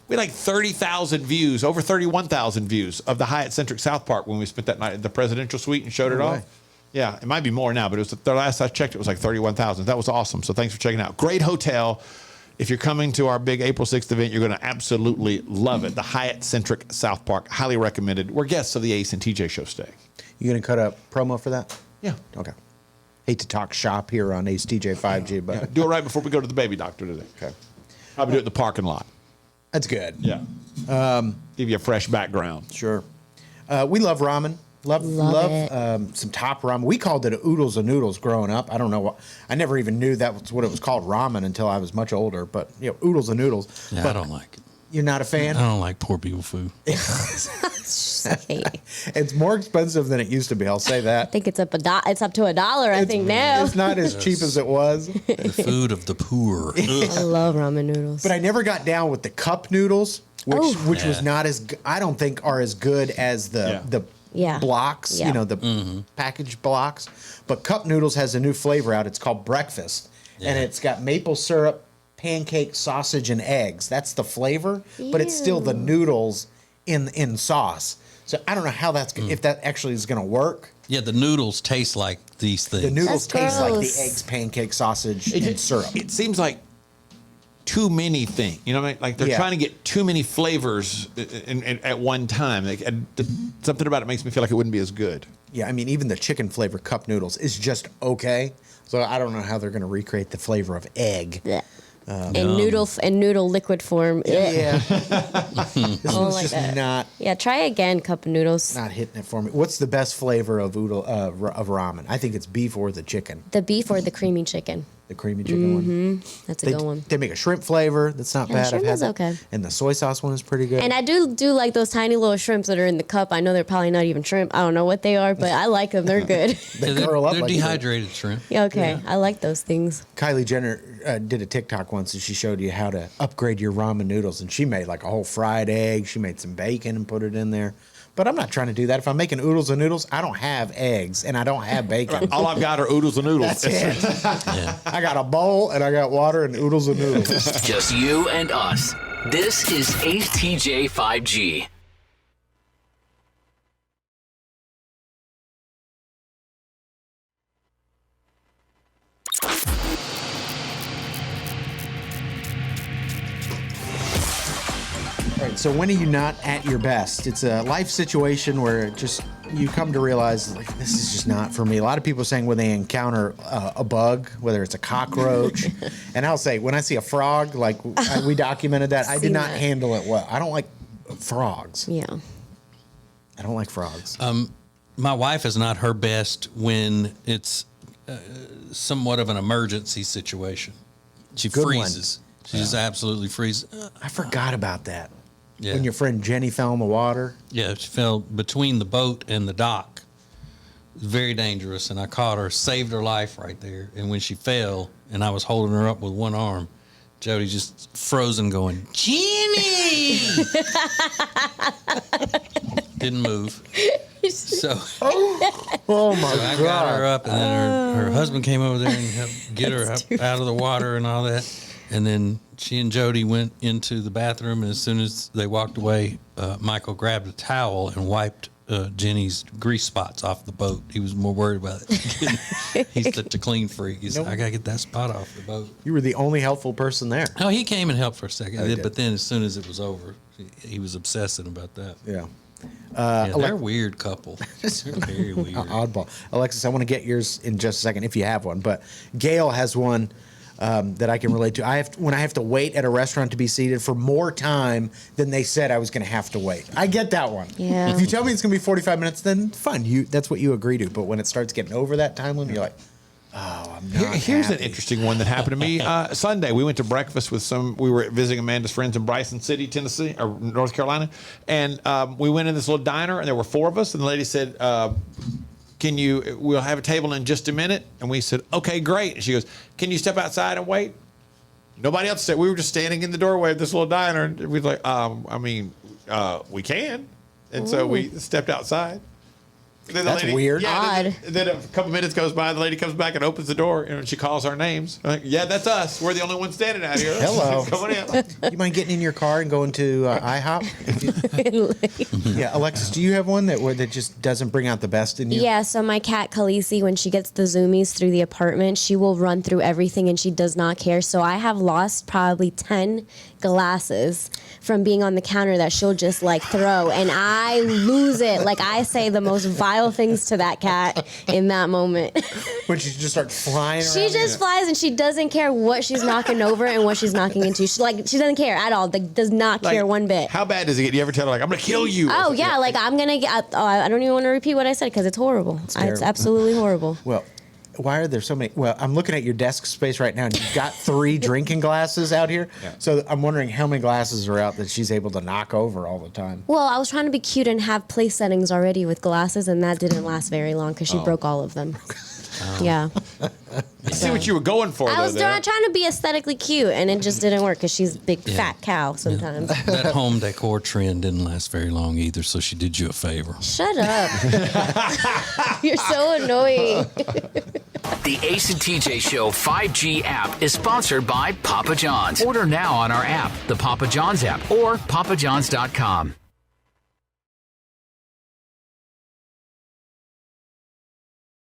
We had like 30,000 views, over 31,000 views of the Hyatt Centric South Park when we spent that night at the presidential suite and showed it off. Yeah, it might be more now, but it was the last I checked, it was like 31,000. That was awesome. So thanks for checking it out. Great hotel. If you're coming to our big April 6th event, you're going to absolutely love it. The Hyatt Centric South Park, highly recommended. We're guests of the Ace and TJ Show stay. You going to cut a promo for that? Yeah. Okay. Hate to talk shop here on Ace TJ 5G, but Yeah, do it right before we go to the baby doctor today. Okay. Probably do it in the parking lot. That's good. Yeah. Give you a fresh background. Sure. We love ramen. Love it. some top ramen. We called it oodles and noodles growing up. I don't know what. I never even knew that was what it was called, ramen, until I was much older. But oodles and noodles. Yeah, but I don't like it. You're not a fan? I don't like poor people food. It's more expensive than it used to be. I'll say that. I think it's up to $1. I think now. It's not as cheap as it was. The food of the poor. I love ramen noodles. But I never got down with the cup noodles, which was Yeah. not as I don't think are as good as the Yeah. blocks, Yeah. the packaged blocks. But cup noodles has a new flavor out. It's called breakfast, and it's got maple syrup, pancake, sausage, and eggs. That's the flavor, but it's still the noodles in sauce. So I don't know how if that actually is going to work. Yeah, the noodles taste like these things. The noodles That's taste like the gross. eggs, pancake, sausage, and syrup. It seems like too many things. You know what I mean? Like they're trying to get too many flavors at one time. Something about it makes me feel like it wouldn't be as good. Yeah, I mean, even the chicken flavor cup noodles is just okay. So I don't know how they're going to recreate the flavor of egg. Yeah. In noodle liquid form. Yeah. This one's like just that. not Try again, cup of noodles. hitting it for me. What's the best flavor of of ramen? I think it's beef or the chicken. The beef or the creamy chicken. The creamy chicken one. That's a good one. They make a shrimp flavor that's not Yeah, bad. shrimp I've had is that. okay. And the soy sauce one is pretty good. And I do like those tiny little shrimps that are in the cup. I know they're probably not even shrimp. I don't know what they are, but I like them. They're good. they they're curl up they're like you said. dehydrated shrimp. Yeah, okay. I like those things. Kylie Jenner did a TikTok once, and she showed you how to upgrade your ramen noodles. And she made like a whole fried egg. She made some bacon and put it in there. But I'm not trying to do that. If I'm making oodles and noodles, I don't have eggs and I don't have bacon. All I've got are oodles and noodles. That's it. I got a bowl and I got water and oodles and noodles. Just you and us. This is Ace TJ 5G. All right, so when are you not at your best? It's a life situation where you come to realize like this is just not for me. A lot of people are saying when they encounter a bug, whether it's a cockroach, and I'll say when I see a frog, like we documented that, I did Seen not that. handle it well. I don't like frogs. Yeah. I don't like frogs. My wife is not her best when it's somewhat of an emergency situation. She Good one. freezes. She just absolutely freezes. I forgot about that. Yeah. When your friend Jenny fell in the water. Yeah, she fell between the boat and the dock. It was very dangerous, and I caught her, saved her life right there. And when she fell, and I was holding her up with one arm, Jody just frozen going, Jenny! Didn't move. So, Oh my I got her up, and then her husband came over there and helped get her up out of the water and all that. And then she and Jody went into the bathroom, and as soon as they walked away, Michael grabbed a towel and wiped Jenny's grease spots off the boat. He was more worried about it. He's such a clean freak. He said, I got to get that spot off the boat. You were the only helpful person there. Oh, he came and helped for a second. Oh, he did. But then as soon as it was over, He was obsessing about that. Yeah. Yeah, they're a weird couple. They're very weird. Oddball. Alexis, I want to get yours in just a second if you have one. But Gail has one that I can relate to. When I have to wait at a restaurant to be seated for more time than they said I was going to have to wait. I get that one. Yeah. If you tell me it's going to be 45 minutes, then fine. That's what you agree to. But when it starts getting over that time limit, you're like, oh, I'm not Here's happy. an interesting one that happened to me. Sunday, we went to breakfast with we were visiting Amanda's friends in Bryson City, Tennessee, or North Carolina. And we went in this little diner, and there were 4 of us. And the lady said, we'll have a table in just a minute. And we said, okay, great. And she goes, can you step outside and wait? Nobody else said. We were just standing in the doorway of this little diner. And we were like, we can. And so we stepped outside. Then That's weird. Yeah, Odd. then a couple minutes goes by, the lady comes back and opens the door, and she calls our names. I'm like, yeah, that's us. We're the only ones standing out here. Hello. Come on in. You mind getting in your car and going to IHOP? Yeah, Alexis, do you have one that just doesn't bring out the best in you? Yeah, so my cat Khaleesi, when she gets the zoomies through the apartment, she will run through everything and she does not care. So I have lost probably 10 glasses from being on the counter that she'll just like throw, and I lose it. Like I say the most vile things to that cat in that moment. When she just starts flying around? She just flies and she doesn't care what she's knocking over and what she's knocking into. She doesn't care at all. Like, does not care one bit. How bad does it get? Do you ever tell her, like, I'm going to kill you? Oh yeah, like I'm gonna get. I don't even want to repeat what I said because it's horrible. It's terrible. absolutely horrible. Well, why are there so many? Well, I'm looking at your desk space right now, and you've got 3 drinking glasses out here. Yeah. So I'm wondering how many glasses are out that she's able to knock over all the time. Well, I was trying to be cute and have place settings already with glasses, and that didn't last very long because she broke all of them. Yeah. I see what you were going for, I was though, there. trying to be aesthetically cute, and it just didn't work because she's a big fat cow sometimes. That home decor trend didn't last very long either, so she did you a favor. Shut up. You're so annoying. The Ace and TJ Show 5G app is sponsored by Papa John's. Order now on our app, the Papa John's app, or papajohns.com.